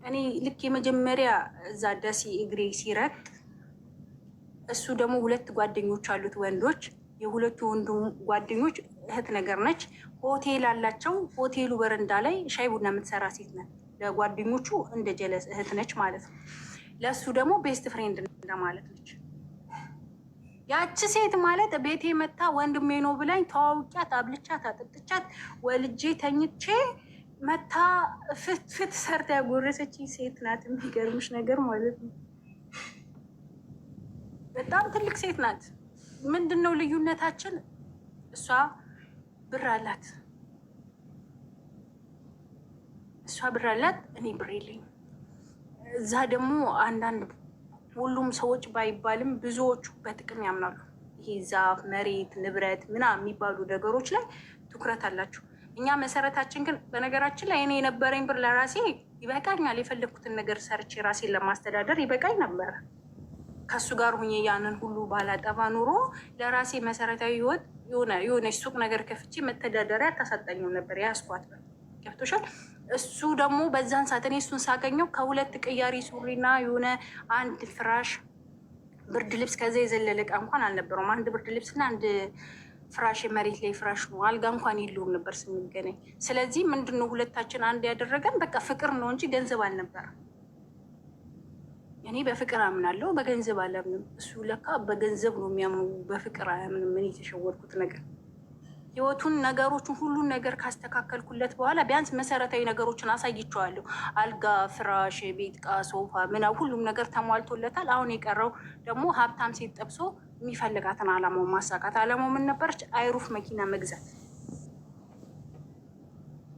A: እኔ ልክ የመጀመሪያ እዛ ደሴ እግሬ ሲረግጥ እሱ ደግሞ 2 ጓደኞች አሉት ወንዶች። የሁለቱ ወንዱ ጓደኞች እህት ነገር ነች። ሆቴል አላቸው። ሆቴሉ በረንዳ ላይ ሻይ ቡና የምትሰራ ሴት ነች። ለጓደኞቹ እንደ ጀለስ እህት ነች ማለት ነው። ለእሱ ደግሞ ቤስት ፍሬንድ እንደማለት ነች። ያቺ ሴት ማለት ቤቴ መታ ወንድሜ ነው ብላኝ ተዋውቂያት፣ አብልቻት፣ አጠጥቻት፣ ወልጄ ተኝቼ መታ ፍትፍት ሰርታ ያጎረሰች ሴት ናት። የሚገርምሽ ነገር ማለት ነው በጣም ትልቅ ሴት ናት። ምንድን ነው ልዩነታችን? እሷ ብር አላት፣ እኔ ብር የለኝም። እዛ ደግሞ አንዳንድ ሁሉም ሰዎች ባይባልም ብዙዎቹ በጥቅም ያምናሉ። ይሄ ዛፍ፣ መሬት፣ ንብረት ምናምን የሚባሉ ነገሮች ላይ ትኩረት አላቸው። እኛ መሰረታችን ግን በነገራችን ላይ እኔ የነበረኝ ብር ለራሴ ይበቃኛል። የፈለግኩትን ነገር ሰርቼ ራሴን ለማስተዳደር ይበቃኝ ነበር። ከሱ ጋር ሁኜ ያንን ሁሉ ባላጠፋ ኑሮ ለራሴ መሰረታዊ ህይወት የሆነ ሱቅ ነገር ከፍቼ መተዳደሪያ ታሳጣኝም ነበር። ያስኳት ገብቶሻል። እሱ ደግሞ በዛን ሰዓት እኔ እሱን ሳገኘው ከ2 ቅያሪ ሱሪና የሆነ 1 ፍራሽ ብርድ ልብስ ከዛ የዘለለ ዕቃ እንኳን አልነበረውም። 1 ብርድ ልብስና 1 ፍራሽ የመሬት ላይ ፍራሽ ነው። አልጋ እንኳን የለውም ነበር ስንገናኝ። ስለዚህ ምንድነው ሁለታችን አንድ ያደረገን በቃ ፍቅር ነው እንጂ ገንዘብ አልነበረም። እኔ በፍቅር አምናለሁ፣ በገንዘብ አላምንም። እሱ ለካ በገንዘብ ነው የሚያምኑ፣ በፍቅር አያምንም። ምን የተሸወድኩት ነገር ህይወቱን ነገሮችን ሁሉን ነገር ካስተካከልኩለት በኋላ ቢያንስ መሰረታዊ ነገሮችን አሳይቼዋለሁ። አልጋ፣ ፍራሽ፣ ቤት ዕቃ፣ ሶፋ ምናምን ሁሉም ነገር ተሟልቶለታል። አሁን የቀረው ደግሞ ሀብታም ሴት ጠብሶ የሚፈልጋትን አላማው ማሳካት። አላማው ምን ነበረች? አይሩፍ መኪና መግዛት።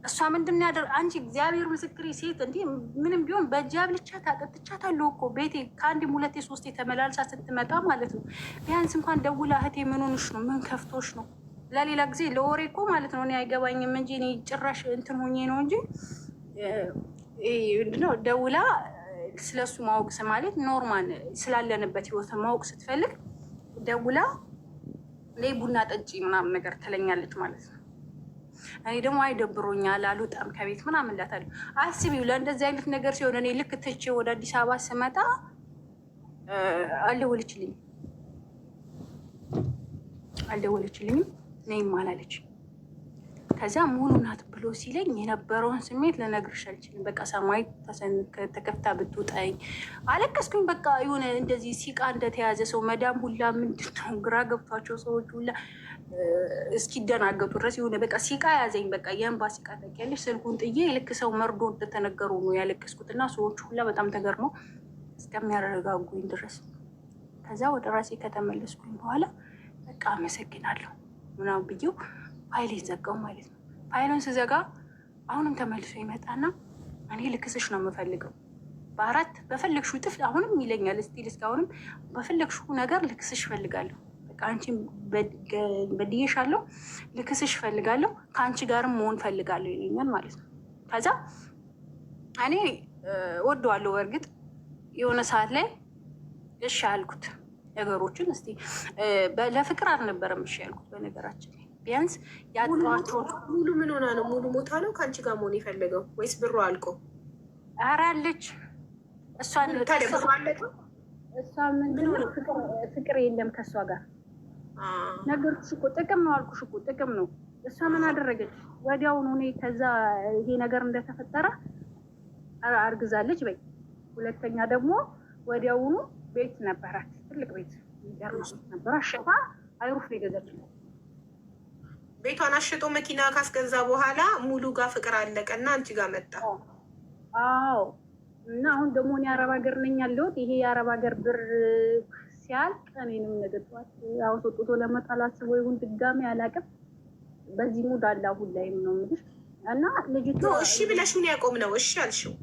A: እሷ ምንድን ያደር አንቺ እግዚአብሔር ምስክሬ ሴት እንዲህ ምንም ቢሆን በእጅ አብልቻት አጠጥቻታለሁ እኮ ቤቴ ከአንድም ሁለቴ ሶስቴ ተመላልሳ ስትመጣ ማለት ነው። ቢያንስ እንኳን ደውላ እህቴ ምን ሆንሽ ነው? ምን ከፍቶሽ ነው? ለሌላ ጊዜ ለወሬ እኮ ማለት ነው እኔ አይገባኝም እንጂ እኔ ጭራሽ እንትን ሆኜ ነው እንጂ ምንድነው ደውላ ስለሱ ማወቅ ማለት ኖርማል ስላለንበት ህይወት ማወቅ ስትፈልግ ደውላ ላይ ቡና ጠጪ ምናምን ነገር ትለኛለች ማለት ነው። እኔ ደግሞ አይደብሮኛል አልወጣም ከቤት ምናምን እላታለሁ። አስቢው ለእንደዚህ አይነት ነገር ሲሆን እኔ ልክ ትቼ ወደ አዲስ አበባ ስመጣ አልደወለችልኝም ነይም አላለች። ከዛ ሙሉ ናት ብሎ ሲለኝ የነበረውን ስሜት ልነግርሽ አልችልም። በቃ ሰማይ ተከፍታ ብትውጠኝ አለቀስኩኝ። በቃ የሆነ እንደዚህ ሲቃ እንደተያዘ ሰው መዳም ሁላ ምንድን ነው ግራ ገብቷቸው ሰዎች ሁላ እስኪደናገጡ ድረስ የሆነ በቃ ሲቃ ያዘኝ። በቃ የእንባ ሲቃ ታውቂያለሽ። ስልኩን ጥዬ ልክ ሰው መርዶ እንደተነገሩ ነው ያለቀስኩት እና ሰዎቹ ሁላ በጣም ተገርመው እስከሚያረጋጉኝ ድረስ። ከዛ ወደ ራሴ ከተመለስኩኝ በኋላ በቃ አመሰግናለሁ ምናምን ብዬው ፋይሌን ዘጋው ማለት ነው። ፋይሉን ስዘጋ አሁንም ተመልሶ ይመጣና እኔ ልክስሽ ነው የምፈልገው በአራት በፈለግሽው ጥፍ አሁንም ይለኛል። ስቲል እስካሁንም በፈለግሽው ነገር ልክስሽ እፈልጋለሁ። በቃ አንቺን በድዬሻለሁ፣ ልክስሽ እፈልጋለሁ፣ ከአንቺ ጋርም መሆን እፈልጋለሁ ይለኛል ማለት ነው። ከዛ እኔ ወደዋለሁ። በእርግጥ የሆነ ሰዓት ላይ እሺ አልኩት ነገሮችን። እስቲ ለፍቅር አልነበረም እሺ ያልኩት በነገራችን ላይ ቢያንስ ያጥሯቸው።
B: ሙሉ ምን ሆና ነው? ሙሉ ሞታ ነው ከአንቺ ጋር መሆን የፈለገው ወይስ ብሩ አልቆ?
A: ኧረ አለች እሷ ፍቅር የለም ከእሷ ጋር ነገርኩሽ እኮ ጥቅም ነው አልኩሽ እኮ ጥቅም ነው። እሷ ምን አደረገች? ወዲያውኑ እኔ ከዛ ይሄ ነገር እንደተፈጠረ አርግዛለች በይ። ሁለተኛ ደግሞ ወዲያውኑ ቤት ነበራት፣ ትልቅ ቤት ነበራ። ሸፋ አይሩፍ ነው የገዛችው።
B: ቤቷን አሽጦ መኪና ካስገዛ በኋላ ሙሉ ጋር ፍቅር አለቀ እና አንቺ ጋር መጣ።
A: አዎ። እና አሁን ደግሞ እኔ አረብ ሀገር ነኝ ያለሁት። ይሄ የአረብ ሀገር ብር ሲያልቅ እኔንም ነገጥኳት አውጥቶ ለመጣል አስቦ ይሁን ድጋሚ አላውቅም። በዚህ ሙድ አለ አሁን ላይም ነው የምልሽ። እና ልጅቷ
B: እሺ ብለሽውን ያቆም ነው እሺ አልሽው?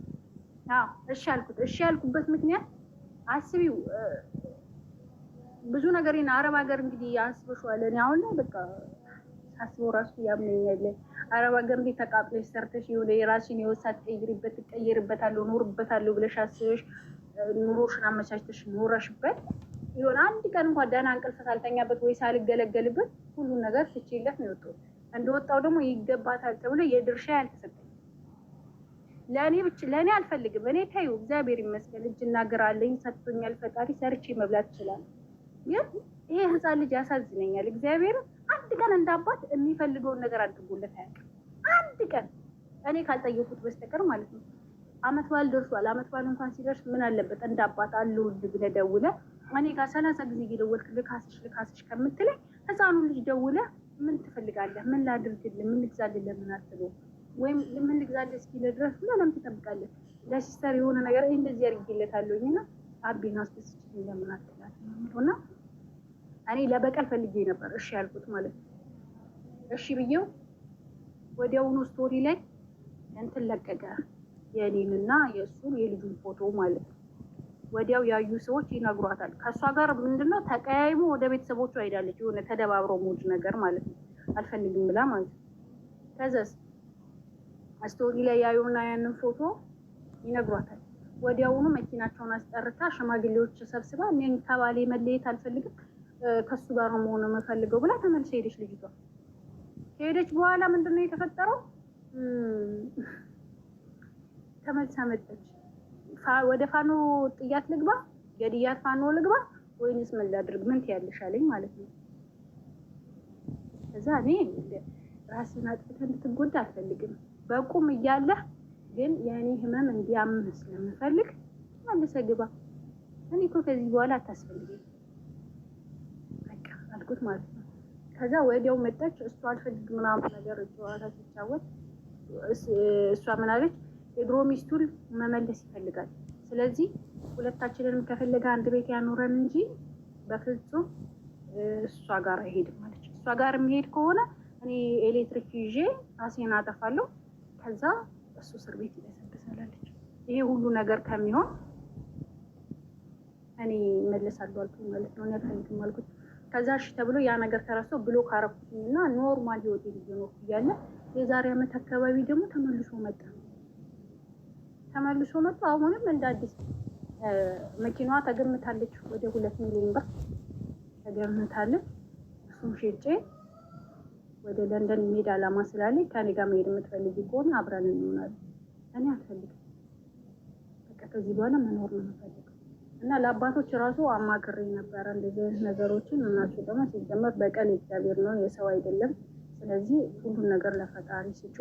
A: አዎ እሺ አልኩት። እሺ ያልኩበት ምክንያት አስቢው ብዙ ነገር አረብ ሀገር እንግዲህ አስበሽዋል። እኔ አሁን ላይ በቃ ሳስበው ራሱ ያመኛል። አረብ ሀገር እንዴት ተቃጥለሽ ሰርተሽ የሆነ የራስሽን የወሳት ትቀይርበታለሁ ኖርበታለሁ ብለሽ አስበሽ ኑሮሽን አመቻችተሽ ኖረሽበት የሆነ አንድ ቀን እንኳን ደህና እንቅልፍ ሳልተኛበት ወይ ሳልገለገልበት ሁሉን ነገር ትችይለት ነው የወጣሁት። እንደወጣው ደግሞ ይገባታል ተብሎ የድርሻ ያልተሰጠኝ ለእኔ አልፈልግም። እኔ ታዩ እግዚአብሔር ይመስገን እጅና እግር አለኝ ሰጥቶኛል ፈጣሪ፣ ሰርቼ መብላት ይችላል። ግን ይሄ ህፃን ልጅ ያሳዝነኛል። እግዚአብሔር አንድ ቀን እንዳባት የሚፈልገውን ነገር አድርጎለት አያውቅም። አንድ ቀን እኔ ካልጠየቁት በስተቀር ማለት ነው። አመት በዓል ደርሷል። አመት በዓል እንኳን ሲደርስ ምን አለበት እንዳባት አለሁልህ ብለህ ደውለህ እኔ ጋር 30 ጊዜ እየደወልክ ልካስሽ ከምትለኝ ህፃኑ ልጅ ደውለህ ምን ትፈልጋለህ? ምን ላድርግልህ? ምን ልግዛልህ? ለምን አትበው? ወይም ምን ልግዛልህ እስኪልህ ድረስ ለምን ትጠብቃለህ? ለሲስተር የሆነ ነገር እንደዚህ አድርጌለታለሁኝ እና አቤን አስደስችልኝ ለምን አትላትም? እና እኔ ለበቀል ፈልጌ ነበር እሺ ያልኩት ማለት ነው። እሺ ብዬው ወዲያውኑ ስቶሪ ላይ እንትን ለቀቀ የኔንና የእሱን የልጁን ፎቶ ማለት ነው። ወዲያው ያዩ ሰዎች ይነግሯታል። ከእሷ ጋር ምንድነው ተቀያይሞ ወደ ቤተሰቦቿ ሄዳለች። የሆነ ተደባብሮ ሙድ ነገር ማለት ነው። አልፈልግም ብላ ማለት ነው። ከዛስ ስቶሪ ላይ ያዩና ያንን ፎቶ ይነግሯታል። ወዲያውኑ መኪናቸውን አስጠርታ ሽማግሌዎች ሰብስባ እኔን ከባሌ መለየት አልፈልግም ከሱ ጋር ነው መሆን የምፈልገው ብላ ተመልሳ ሄደች። ልጅቷ ከሄደች በኋላ ምንድነው የተፈጠረው? ተመልሳ መጣች። ወደ ፋኖ ጥያት ልግባ፣ ገድያት ፋኖ ልግባ ወይንስ ምን ላድርግ? ምን ትያለሽ አለኝ ማለት ነው። ከዛ እኔ ራስን አጥፍተህ እንድትጎዳ አልፈልግም። በቁም እያለህ ግን የእኔ ህመም እንዲያምህ ስለምፈልግ መልሰህ ግባ። እኔ እኮ ከዚህ በኋላ አታስፈልግም በቃ አልኩት ማለት ነው። ከዛ ወዲያው መጣች። እሷ አልፈልግ ምናምን ነገር ጨዋታ ሲጫወት እሷ ምን አለች? የድሮ ሚስቱን መመለስ ይፈልጋል። ስለዚህ ሁለታችንንም ከፈለገ አንድ ቤት ያኖረን እንጂ በፍጹም እሷ ጋር አይሄድም ማለች። እሷ ጋር የሚሄድ ከሆነ እኔ ኤሌክትሪክ ይዤ ራሴን አጠፋለሁ፣ ከዛ እሱ እስር ቤት ይበሰብሳላለች። ይሄ ሁሉ ነገር ከሚሆን እኔ እመለሳለሁ አልኩኝ ማለት ነው። እኔ አልፈልግም አልኩት። ከዛ እሺ ተብሎ ያ ነገር ተረስቶ ብሎክ አደረኩኝ እና ኖርማል ህይወት እየኖርኩ እያለ የዛሬ ዓመት አካባቢ ደግሞ ተመልሶ መጣ። አሁንም እንደ አዲስ መኪናዋ ተገምታለች፣ ወደ 2 ሚሊዮን ብር ተገምታለች። እሱም ሸጬ ወደ ለንደን መሄድ አላማ ስላለኝ ከኔ ጋር መሄድ የምትፈልጊ ከሆነ አብረን እንሆናለን። እኔ አልፈልግም፣ በቃ ከዚህ በኋላ መኖር ነው የምፈልገው እና ለአባቶች ራሱ አማክሬ ነበረ እንደዚህ ነገሮችን። እናሱ ደግሞ ሲጀመር በቀል እግዚአብሔር ነው የሰው አይደለም። ስለዚህ ሁሉን ነገር ለፈጣሪ ስጩ፣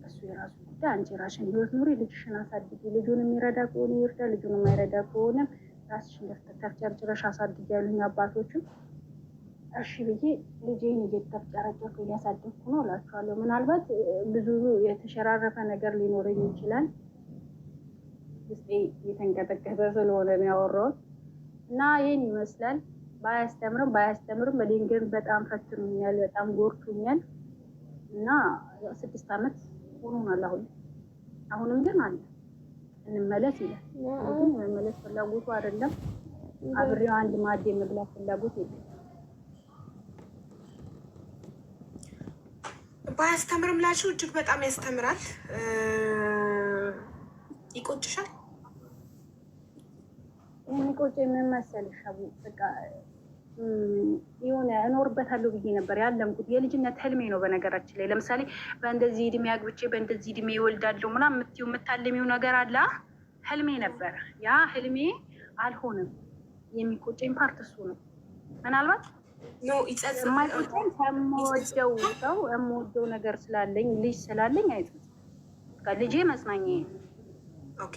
A: እሱ የራሱ ጉዳይ። አንቺ ራስሽን ህይወት ኑሪ፣ ልጅሽን አሳድጊ። ልጁን የሚረዳ ከሆነ ይርዳ፣ ልጁን የማይረዳ ከሆነም ራስሽን ተፍጨርጭረሽ አሳድጊ ያሉኝ አባቶችም እሺ ብዬ ልጄን እየተፍጨረጨርኩ እያሳደግኩ ነው እላችኋለሁ። ምናልባት ብዙ የተሸራረፈ ነገር ሊኖረኝ ይችላል። ውስጤ እየተንቀጠቀጠ ስለሆነ ነው ያወራሁት እና ይህን ይመስላል። ባያስተምርም እኔን ግን በጣም ፈትኖኛል፣ በጣም ጎርቶኛል እና 6 ዓመት ሆኖናል። አሁንም ግን አለ እንመለስ ይላል። ግን መመለስ ፍላጎቱ አይደለም። አብሬው አንድ ማዕድ የመብላት ፍላጎት የለም።
B: ባያስተምርም ላልሽው እጅግ በጣም ያስተምራል። ይቆጭሻል?
A: የሚቆጨኝ ምን መሰልሽ? በቃ የሆነ እኖርበታለሁ ብዬ ነበር ያለምኩት። የልጅነት ህልሜ ነው በነገራችን ላይ። ለምሳሌ በእንደዚህ እድሜ አግብቼ በእንደዚህ እድሜ ይወልዳለሁ ምናምን የምታልሚው ነገር አለ። ህልሜ ነበር። ያ ህልሜ አልሆነም። የሚቆጨኝ ፓርት እሱ ነው። ምናልባት የማይቆጨኝ ከምወደው ሰው የምወደው ነገር ስላለኝ ልጅ ስላለኝ አይጸጽም። ልጄ መጽናኛዬ ነው።
B: ኦኬ፣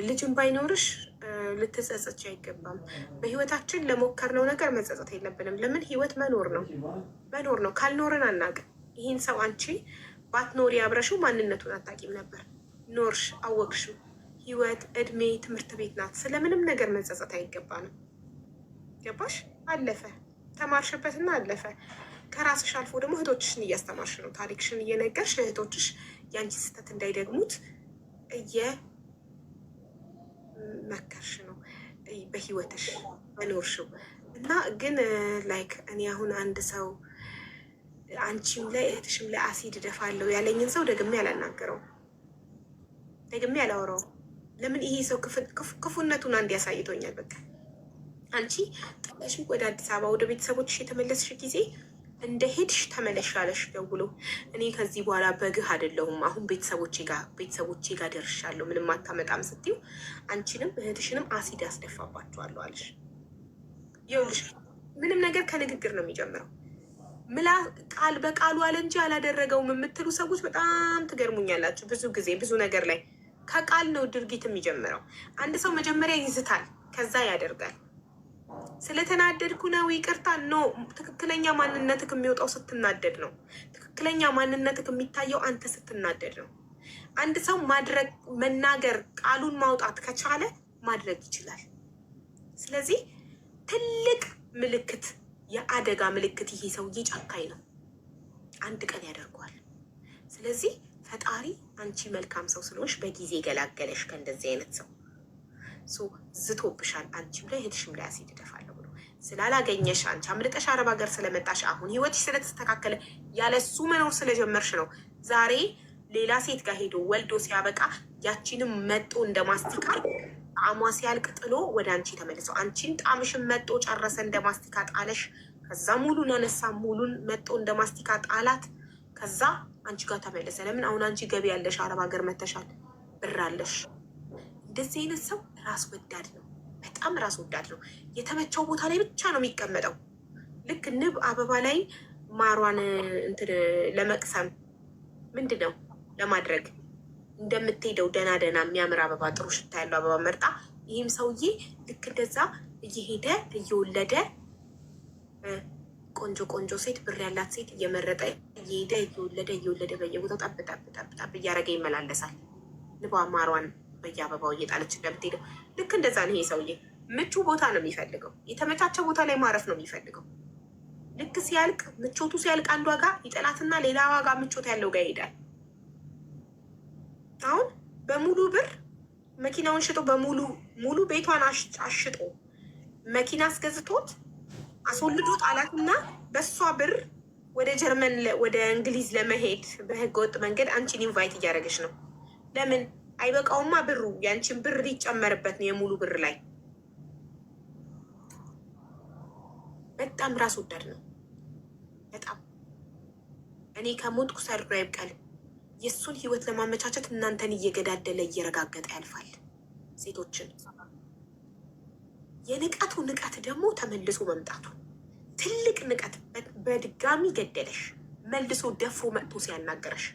B: ልጅም ባይኖርሽ ልትጸጸች አይገባም። በህይወታችን ለሞከርነው ነገር መጸጸት የለብንም። ለምን? ህይወት መኖር ነው። ካልኖርን አናውቅም። ይህን ሰው አንቺ ባትኖሪ አብረሽው ማንነቱን አታውቂም ነበር። ኖርሽ፣ አወቅሽው። ህይወት፣ እድሜ፣ ትምህርት ቤት ናት። ስለምንም ነገር መጸጸት አይገባንም። ገባሽ? አለፈ፣ ተማርሽበትና አለፈ። ከራስሽ አልፎ ደግሞ እህቶችሽን እያስተማርሽ ነው። ታሪክሽን እየነገርሽ እህቶችሽ ያንቺ ስህተት እንዳይደግሙት እየመከርሽ ነው በህይወትሽ መኖርሽው እና ግን ላይክ እኔ አሁን አንድ ሰው አንቺም ላይ እህትሽም ላይ አሲድ እደፋለሁ ያለኝን ሰው ደግሜ አላናገረውም፣ ደግሜ አላወራውም። ለምን? ይሄ ሰው ክፉነቱን አንድ ያሳይቶኛል። በቃ አንቺ ጥለሽ ወደ አዲስ አበባ ወደ ቤተሰቦችሽ የተመለስሽ ጊዜ እንደ ሄድሽ ተመለሻለሽ ደውሎ እኔ ከዚህ በኋላ በግህ አይደለሁም፣ አሁን ቤተሰቦቼ ጋር ደርሻለሁ፣ ምንም አታመጣም ስትይው አንቺንም እህትሽንም አሲድ ያስደፋባቸዋለሁ አለሽ። ይኸውልሽ ምንም ነገር ከንግግር ነው የሚጀምረው። ቃል በቃሉ አለ እንጂ አላደረገውም የምትሉ ሰዎች በጣም ትገርሙኛላችሁ። ብዙ ጊዜ ብዙ ነገር ላይ ከቃል ነው ድርጊት የሚጀምረው። አንድ ሰው መጀመሪያ ይዝታል፣ ከዛ ያደርጋል። ስለተናደድኩ ነው ይቅርታ ኖ። ትክክለኛ ማንነትክ የሚወጣው ስትናደድ ነው። ትክክለኛ ማንነትክ የሚታየው አንተ ስትናደድ ነው። አንድ ሰው መናገር፣ ቃሉን ማውጣት ከቻለ ማድረግ ይችላል። ስለዚህ ትልቅ ምልክት፣ የአደጋ ምልክት ይሄ ሰውዬ ጨካኝ ነው፣ አንድ ቀን ያደርገዋል። ስለዚህ ፈጣሪ አንቺ መልካም ሰው ስለሆንሽ በጊዜ ገላገለሽ ከእንደዚህ አይነት ሰው ዝቶብሻል። አንቺም ላይ እህትሽም ላይ አሲድ እደፋለሁ ብሎ ስላላገኘሽ አንቺ አምልጠሽ አረብ ሀገር ስለመጣሽ አሁን ህይወትሽ ስለተስተካከለ ያለሱ መኖር ስለጀመርሽ ነው ዛሬ ሌላ ሴት ጋር ሄዶ ወልዶ ሲያበቃ ያቺንም መጦ እንደ ማስቲካ ጣዕሟ ሲያልቅ ጥሎ ወደ አንቺ ተመልሰው አንቺን ጣምሽን መጦ ጨረሰ እንደ ማስቲካ ጣለሽ። ከዛ ሙሉን አነሳ፣ ሙሉን መጦ እንደ ማስቲካ ጣላት። ከዛ አንቺ ጋር ተመለሰ። ለምን? አሁን አንቺ ገቢ ያለሽ አረብ ሀገር መተሻል፣ ብር አለሽ። እንደዚህ አይነት ሰው ራስ ወዳድ ነው፣ በጣም ራስ ወዳድ ነው። የተመቸው ቦታ ላይ ብቻ ነው የሚቀመጠው። ልክ ንብ አበባ ላይ ማሯን እንትን ለመቅሰም ምንድን ነው ለማድረግ እንደምትሄደው ደህና ደህና የሚያምር አበባ፣ ጥሩ ሽታ ያለው አበባ መርጣ፣ ይህም ሰውዬ ልክ እንደዛ እየሄደ እየወለደ ቆንጆ ቆንጆ ሴት ብር ያላት ሴት እየመረጠ እየወለደ በየቦታው ጠብ እያደረገ ይመላለሳል። ንቧ ማሯን በየአበባው እየጣለች እንደምትሄደው ልክ እንደዛ ነው። ይሄ ሰውዬ ምቹ ቦታ ነው የሚፈልገው። የተመቻቸ ቦታ ላይ ማረፍ ነው የሚፈልገው። ልክ ሲያልቅ ምቾቱ ሲያልቅ አንዷ ጋር ይጠላትና ሌላ ዋጋ ምቾት ያለው ጋር ይሄዳል። አሁን በሙሉ ብር መኪናውን ሽጦ ሙሉ ቤቷን አሽጦ መኪና አስገዝቶት አስወልዶ ጣላትና በእሷ ብር ወደ ጀርመን ወደ እንግሊዝ ለመሄድ በህገ ወጥ መንገድ አንቺን ኢንቫይት እያደረገች ነው። ለምን አይበቃውማ? ብሩ ያንቺን ብር ሊጨመርበት ነው የሙሉ ብር ላይ። በጣም ራስ ወዳድ ነው። በጣም እኔ ከሞትኩ ሰርዶ አይብቀል። የእሱን ህይወት ለማመቻቸት እናንተን እየገዳደለ እየረጋገጠ ያልፋል። ሴቶችን የንቀቱ ንቀት ደግሞ ተመልሶ መምጣቱ ትልቅ ንቀት። በድጋሚ ገደለሽ መልሶ ደፍሮ መጥቶ ሲያናገረሽ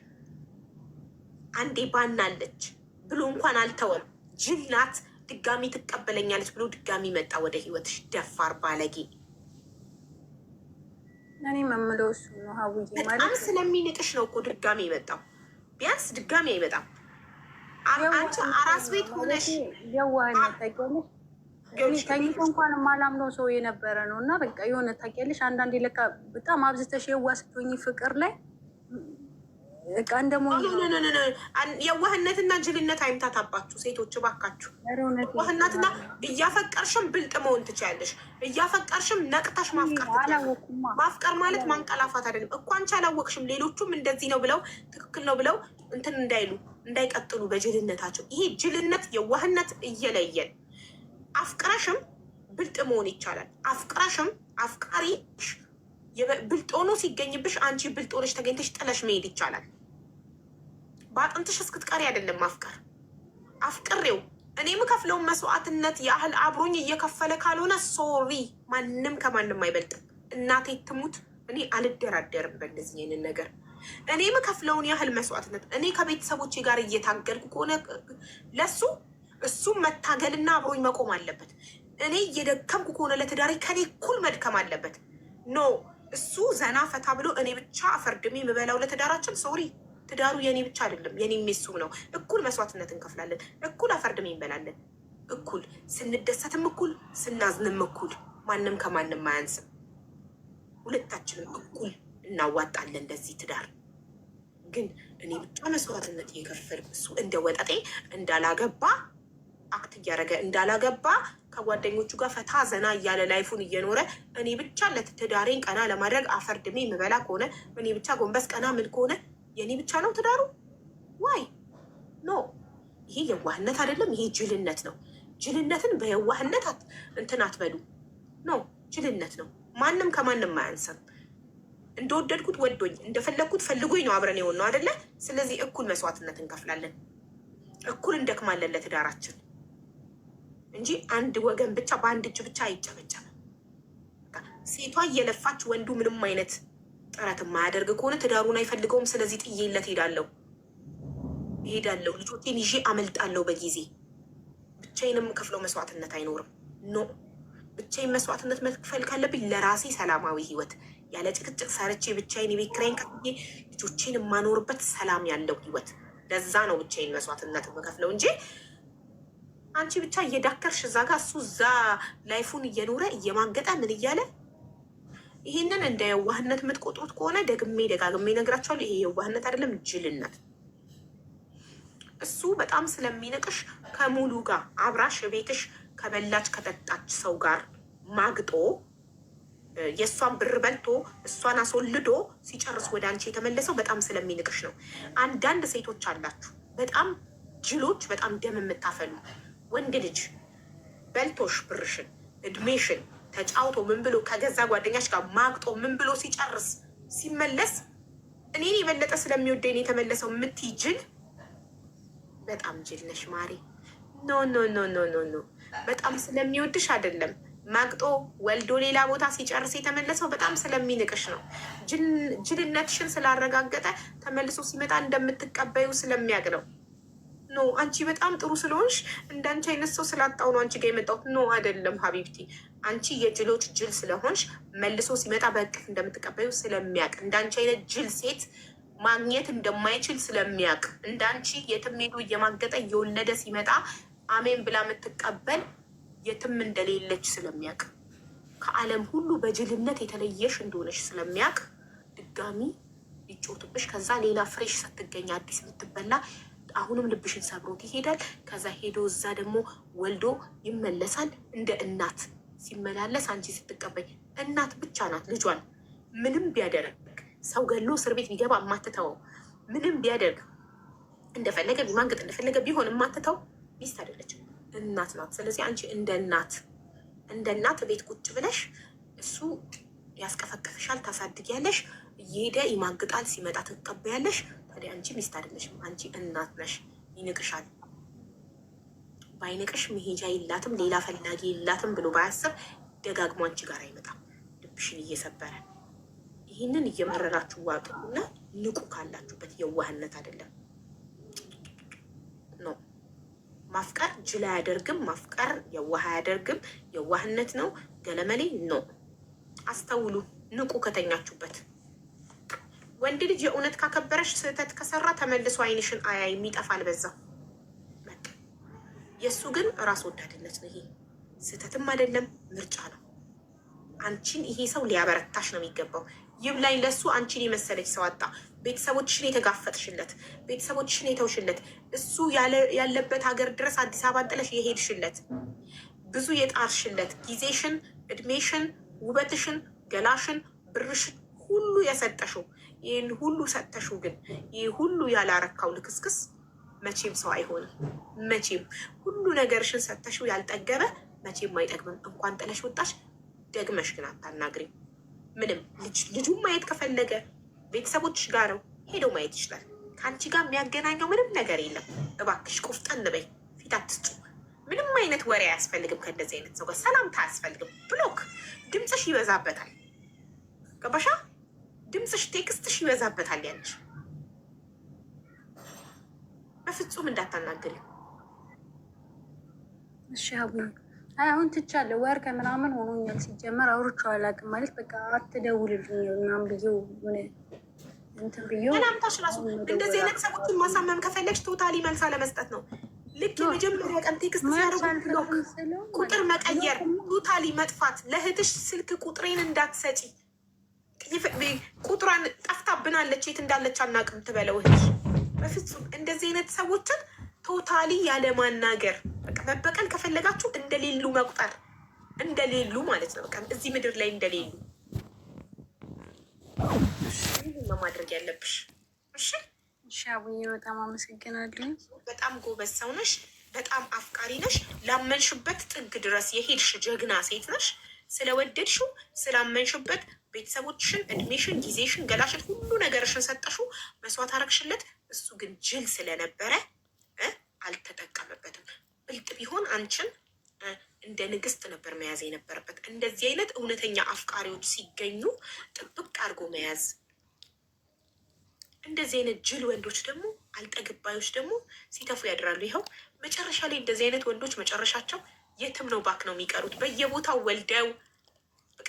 B: አንዴ ባናለች ብሎ እንኳን አልተወም። ጅል ናት ድጋሚ ትቀበለኛለች ብሎ ድጋሚ መጣ ወደ ህይወትሽ። ደፋር ባለጌ።
A: እኔ መምለው እሱ ነው። ሀውዬ
B: በጣም ስለሚንቅሽ ነው እኮ ድጋሚ የመጣው። ቢያንስ ድጋሚ አይመጣም። አንቺ አራስ ቤት ሆነሽ
A: የዋህነት ታውቂያለሽ። ተኝቶ እንኳን ማላምነው ሰው የነበረ ነው። እና በቃ የሆነ ታውቂያለሽ፣ አንዳንዴ ለካ በጣም አብዝተሽ የዋህ ስትሆኚ ፍቅር ላይ በቃ እንደሞ
B: የዋህነትና ጅልነት አይምታታባችሁ ሴቶች እባካችሁ። የዋህነትና እያፈቀርሽም ብልጥ መሆን ትችያለሽ። እያፈቀርሽም ነቅታሽ ማፍቀር ትችያለሽ። ማፍቀር ማለት ማንቀላፋት አይደለም እኮ። አንቺ አላወቅሽም። ሌሎቹም እንደዚህ ነው ብለው ትክክል ነው ብለው እንትን እንዳይቀጥሉ በጅልነታቸው። ይሄ ጅልነት የዋህነት እየለየን አፍቅረሽም ብልጥ መሆን ይቻላል። አፍቅረሽም አፍቃሪ ብልጥ ሆኖ ሲገኝብሽ አንቺ ብልጥ ሆነሽ ተገኝተሽ ጥለሽ መሄድ ይቻላል። በአጥንትሽ እስክትቀሪ አይደለም ማፍቀር። አፍቅሬው እኔ የምከፍለውን መስዋዕትነት ያህል አብሮኝ እየከፈለ ካልሆነ ሶሪ፣ ማንም ከማንም አይበልጥም። እናቴ ትሙት እኔ አልደራደርም በእንደዚህ አይነት ነገር። እኔ የምከፍለውን ያህል መስዋዕትነት እኔ ከቤተሰቦቼ ጋር እየታገልኩ ከሆነ ለሱ እሱም መታገልና አብሮኝ መቆም አለበት። እኔ እየደከምኩ ከሆነ ለትዳሬ ከኔ እኩል መድከም አለበት። ኖ እሱ ዘና ፈታ ብሎ እኔ ብቻ አፈርድሜ የምበላው ለትዳራችን። ሶሪ፣ ትዳሩ የኔ ብቻ አይደለም የኔም የሱም ነው። እኩል መስዋዕትነት እንከፍላለን። እኩል አፈርድሜ እንበላለን። እኩል ስንደሰትም እኩል ስናዝንም እኩል። ማንም ከማንም አያንስም። ሁለታችንም እኩል እናዋጣለን እንደዚህ ትዳር። ግን እኔ ብቻ መስዋዕትነት እየከፈልኩ እሱ እንደ ወጠጤ እንዳላገባ አክት እያደረገ እንዳላገባ ከጓደኞቹ ጋር ፈታ ዘና እያለ ላይፉን እየኖረ እኔ ብቻ ለትዳሬን ቀና ለማድረግ አፈርድሜ የምበላ ከሆነ እኔ ብቻ ጎንበስ ቀና ምል ከሆነ የኔ ብቻ ነው ትዳሩ? ዋይ ኖ፣ ይሄ የዋህነት አይደለም። ይሄ ጅልነት ነው። ጅልነትን በየዋህነት እንትን አትበሉ። ኖ፣ ጅልነት ነው። ማንም ከማንም አያንስም። እንደወደድኩት ወዶኝ እንደፈለግኩት ፈልጎኝ ነው አብረን የሆን ነው አይደለ? ስለዚህ እኩል መስዋዕትነት እንከፍላለን። እኩል እንደክማለን ለትዳራችን እንጂ አንድ ወገን ብቻ በአንድ እጅ ብቻ አይጨበጨብም። ሴቷ እየለፋች ወንዱ ምንም አይነት ጥረት የማያደርግ ከሆነ ትዳሩን አይፈልገውም። ስለዚህ ጥዬለት ሄዳለሁ፣ ልጆቼን ይዤ አመልጣለሁ በጊዜ። ብቻዬን የምከፍለው መስዋዕትነት አይኖርም። ኖ፣ ብቻዬን መስዋዕትነት መክፈል ካለብኝ ለራሴ ሰላማዊ ህይወት ያለ ጭቅጭቅ ሰርቼ ብቻዬን የቤት ኪራይን ከፍዬ ልጆቼን የማኖርበት ሰላም ያለው ህይወት፣ ለዛ ነው ብቻዬን መስዋዕትነት የምከፍለው እንጂ አንቺ ብቻ እየዳከርሽ እዛ ጋር እሱ እዛ ላይፉን እየኖረ እየማገጠ ምን እያለ። ይሄንን እንደ የዋህነት የምትቆጥሩት ከሆነ ደግሜ ደጋግሜ እነግራቸዋለሁ። ይሄ የዋህነት አይደለም፣ ጅልነት። እሱ በጣም ስለሚንቅሽ ከሙሉ ጋር አብራሽ ቤትሽ ከበላች ከጠጣች ሰው ጋር ማግጦ የእሷን ብር በልቶ እሷን አስወልዶ ሲጨርስ ወደ አንቺ የተመለሰው በጣም ስለሚንቅሽ ነው። አንዳንድ ሴቶች አላችሁ በጣም ጅሎች፣ በጣም ደም የምታፈሉ። ወንድ ልጅ በልቶሽ ብርሽን እድሜሽን ተጫውቶ ምን ብሎ ከገዛ ጓደኛሽ ጋር ማግጦ ምን ብሎ ሲጨርስ ሲመለስ እኔን የበለጠ ስለሚወደኝ የተመለሰው የምትይ ጅል፣ በጣም ጅል ነሽ ማሪ። ኖ ኖ ኖ ኖ ኖ ኖ፣ በጣም ስለሚወድሽ አይደለም። ማግጦ ወልዶ ሌላ ቦታ ሲጨርስ የተመለሰው በጣም ስለሚንቅሽ ነው። ጅልነትሽን ስላረጋገጠ ተመልሶ ሲመጣ እንደምትቀበዩ ስለሚያውቅ ነው። ኖ አንቺ በጣም ጥሩ ስለሆንሽ እንዳንቺ አይነት ሰው ስላጣው ነው አንቺ ጋር የመጣሁት። ኖ አይደለም ሀቢብቲ፣ አንቺ የጅሎች ጅል ስለሆንሽ መልሶ ሲመጣ በእቅፍ እንደምትቀበዩ ስለሚያውቅ እንዳንቺ አይነት ጅል ሴት ማግኘት እንደማይችል ስለሚያውቅ እንዳንቺ የትም ሄዶ እየማገጠ እየወለደ ሲመጣ አሜን ብላ የምትቀበል የትም እንደሌለች ስለሚያውቅ ከዓለም ሁሉ በጅልነት የተለየሽ እንደሆነሽ ስለሚያውቅ ድጋሚ ይጮትብሽ። ከዛ ሌላ ፍሬሽ ስትገኝ አዲስ የምትበላ አሁንም ልብሽን ሰብሮት ይሄዳል። ከዛ ሄዶ እዛ ደግሞ ወልዶ ይመለሳል። እንደ እናት ሲመላለስ አንቺ ስትቀበኝ እናት ብቻ ናት ልጇን ምንም ቢያደርግ ሰው ገሎ እስር ቤት ቢገባ የማትተወው ምንም ቢያደርግ እንደፈለገ ቢማንገጥ እንደፈለገ ቢሆን የማትተው ሚስት አይደለችም፣ እናት ናት። ስለዚህ አንቺ እንደ እናት ቤት ቁጭ ብለሽ እሱ ያስቀፈቅፍሻል፣ ታሳድጊያለሽ፣ እየሄደ ይማግጣል፣ ሲመጣ ትቀበያለሽ። ታዲያ አንቺ ሚስት አይደለሽም፣ አንቺ እናት ነሽ። ይንቅሻል። ባይንቅሽ መሄጃ የላትም ሌላ ፈላጊ የላትም ብሎ ባያስብ ደጋግሞ አንቺ ጋር አይመጣም ልብሽን እየሰበረ። ይህንን እየመረራችሁ ዋጡና ንቁ። ካላችሁበት የዋህነት አይደለም ነው። ማፍቀር ጅል አያደርግም። ማፍቀር የዋህ አያደርግም። የዋህነት ነው። ገለመሌ ነው። አስተውሉ፣ ንቁ ከተኛችሁበት። ወንድ ልጅ የእውነት ካከበረሽ ስህተት ከሰራ ተመልሶ አይንሽን አያይም፣ ይጠፋል በዛው። የእሱ ግን ራስ ወዳድነት ነው። ይሄ ስህተትም አይደለም፣ ምርጫ ነው። አንቺን ይሄ ሰው ሊያበረታሽ ነው የሚገባው። ይብላኝ ለሱ አንቺን የመሰለች ሰው አጣ። ቤተሰቦችሽን የተጋፈጥሽለት፣ ቤተሰቦችሽን የተውሽለት፣ እሱ ያለበት ሀገር ድረስ አዲስ አበባን ጥለሽ የሄድሽለት፣ ብዙ የጣርሽለት፣ ጊዜሽን፣ እድሜሽን፣ ውበትሽን፣ ገላሽን፣ ብርሽን ሁሉ የሰጠሽው፣ ይህን ሁሉ ሰጠሽው። ግን ይህ ሁሉ ያላረካው ልክስክስ መቼም ሰው አይሆንም። መቼም ሁሉ ነገርሽን ሰጠሽው ያልጠገበ መቼም አይጠግብም። እንኳን ጥለሽ ወጣሽ። ደግመሽ ግን አታናግሪም። ምንም ልጁን ማየት ከፈለገ ቤተሰቦችሽ ጋር ነው ሄደው ማየት ይችላል። ከአንቺ ጋር የሚያገናኘው ምንም ነገር የለም። እባክሽ ቆፍጠን በይ፣ ፊት አትስጩ። ምንም አይነት ወሬ አያስፈልግም። ከእንደዚህ አይነት ሰው ጋር ሰላምታ አያስፈልግም። ብሎክ ድምፅሽ ይበዛበታል። ገባሻ? ድምፅሽ ቴክስትሽ ይበዛበታል። ያለሽ በፍጹም እንዳታናግሪ
A: እሺ አቡነ። አሁን ትቻለሁ። ወር ከምናምን ሆኖኛል። ሲጀመር አውርቼው አላውቅም። ማለት በቃ አትደውልልኝ ምናምን ብዬው እንትን ብዬው
B: ሰላምታሽ ራሱ እንደዚህ አይነት ሰዎችን ማሳመም ከፈለግሽ ቶታሊ መልሳ ለመስጠት ነው። ልክ የመጀመሪያ ቀን ቴክስት ሲያደርጉ ብሎክ፣ ቁጥር መቀየር፣ ቶታሊ መጥፋት። ለእህትሽ ስልክ ቁጥሬን እንዳትሰጪ፣ ቁጥሯን ጠፍታብናለች የት እንዳለች አናውቅም ትበለው እህትሽ። በፍጹም እንደዚህ አይነት ሰዎችን ቶታሊ ያለማናገር። በቃ መበቀል ከፈለጋችሁ እንደሌሉ መቁጠር፣ እንደሌሉ ማለት ነው። በቃ እዚህ ምድር ላይ እንደሌሉ ነው ማድረግ ያለብሽ። እሺ
A: እሺ አቡዬ በጣም አመሰግናለሁ።
B: በጣም ጎበዝ ሰው ነሽ። በጣም አፍቃሪ ነሽ። ላመንሽበት ጥግ ድረስ የሄድሽ ጀግና ሴት ነሽ። ስለወደድሽው ስላመንሽበት ቤተሰቦችሽን፣ እድሜሽን፣ ጊዜሽን፣ ገላሽን፣ ሁሉ ነገርሽን ሰጠሽው፣ መስዋዕት አረግሽለት። እሱ ግን ጅል ስለነበረ አልተጠቀመበትም። ብልጥ ቢሆን አንቺን እንደ ንግስት ነበር መያዝ የነበረበት። እንደዚህ አይነት እውነተኛ አፍቃሪዎች ሲገኙ ጥብቅ አድርጎ መያዝ። እንደዚህ አይነት ጅል ወንዶች ደግሞ አልጠግባዮች ደግሞ ሲተፉ ያድራሉ። ይኸው መጨረሻ ላይ እንደዚህ አይነት ወንዶች መጨረሻቸው የትም ነው፣ ባክ ነው የሚቀሩት። በየቦታው ወልደው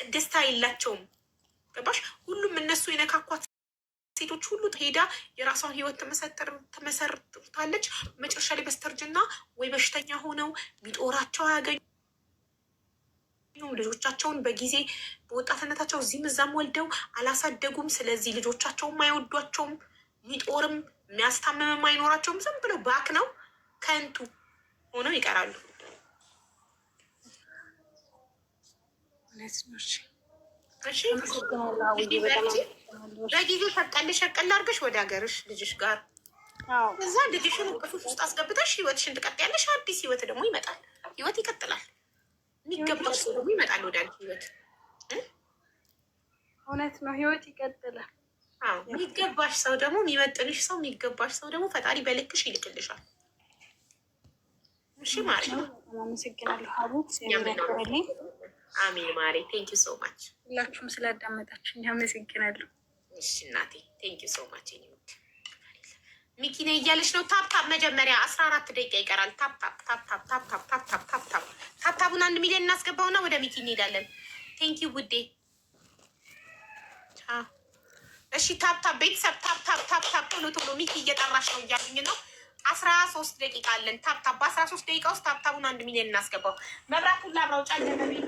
B: ደስታ የላቸውም። ገባሽ? ሁሉም እነሱ የነካኳት ሴቶች ሁሉ ሄዳ የራሷን ህይወት ትመሰርታለች። መጨረሻ ላይ በስተርጅና ወይ በሽተኛ ሆነው ሚጦራቸው አያገኙ፣ ልጆቻቸውን በጊዜ በወጣትነታቸው እዚህም እዛም ወልደው አላሳደጉም። ስለዚህ ልጆቻቸውም አይወዷቸውም። ሚጦርም የሚያስታምምም አይኖራቸውም። ዝም ብለው ባክ ነው ከንቱ ሆነው ይቀራሉ። በጊዜ ሸቀል አድርገሽ ወደ ሀገርሽ ልጅሽ ጋር እዛ ልጅሽን እቅፍሽ ውስጥ አስገብተሽ ህይወትሽን ትቀጥያለሽ። አዲስ ህይወት ደግሞ ይመጣል። ህይወት ይቀጥላል። የሚገባሽ ሰው ደግሞ ይመጣል ወደ አንቺ ህይወት።
A: እውነት ነው፣ ህይወት ይቀጥላል።
B: የሚገባሽ ሰው ደግሞ የሚመጥንሽ ሰው የሚገባሽ ሰው ደግሞ ፈጣሪ በልክሽ ይልክልሻል። እሺ ማሪ፣
A: አመሰግናለሁ። ሀቡ
B: አሚን ማሪ፣ ቴንክ ዩ ሶ ማች።
A: ሁላችሁም ስላዳመጣችሁ አመሰግናለሁ።
B: እሺ እናቴ፣ ቴንክ ዩ ሶ ማች። ሚኪ ነኝ እያለች ነው። ታፕታፕ መጀመሪያ 14 ደቂቃ ይቀራል። ታፕታፑን 1 ሚሊዮን እናስገባውና ወደ ሚኪ እንሄዳለን። ቴንኪው ውዴ። እሺ ታፕታፕ ቤተሰብ ታፕታፕ ቶሎ ቶሎ ሚኪ እየጠራሽ ነው እያሉኝ ነው። 13 ደቂቃ አለን። ታፕታፕ በ13 ደቂቃ ውስጥ ታፕታፑን 1 ሚሊዮን እናስገባው። መብራቱን ላብራው ጨለመ ቤት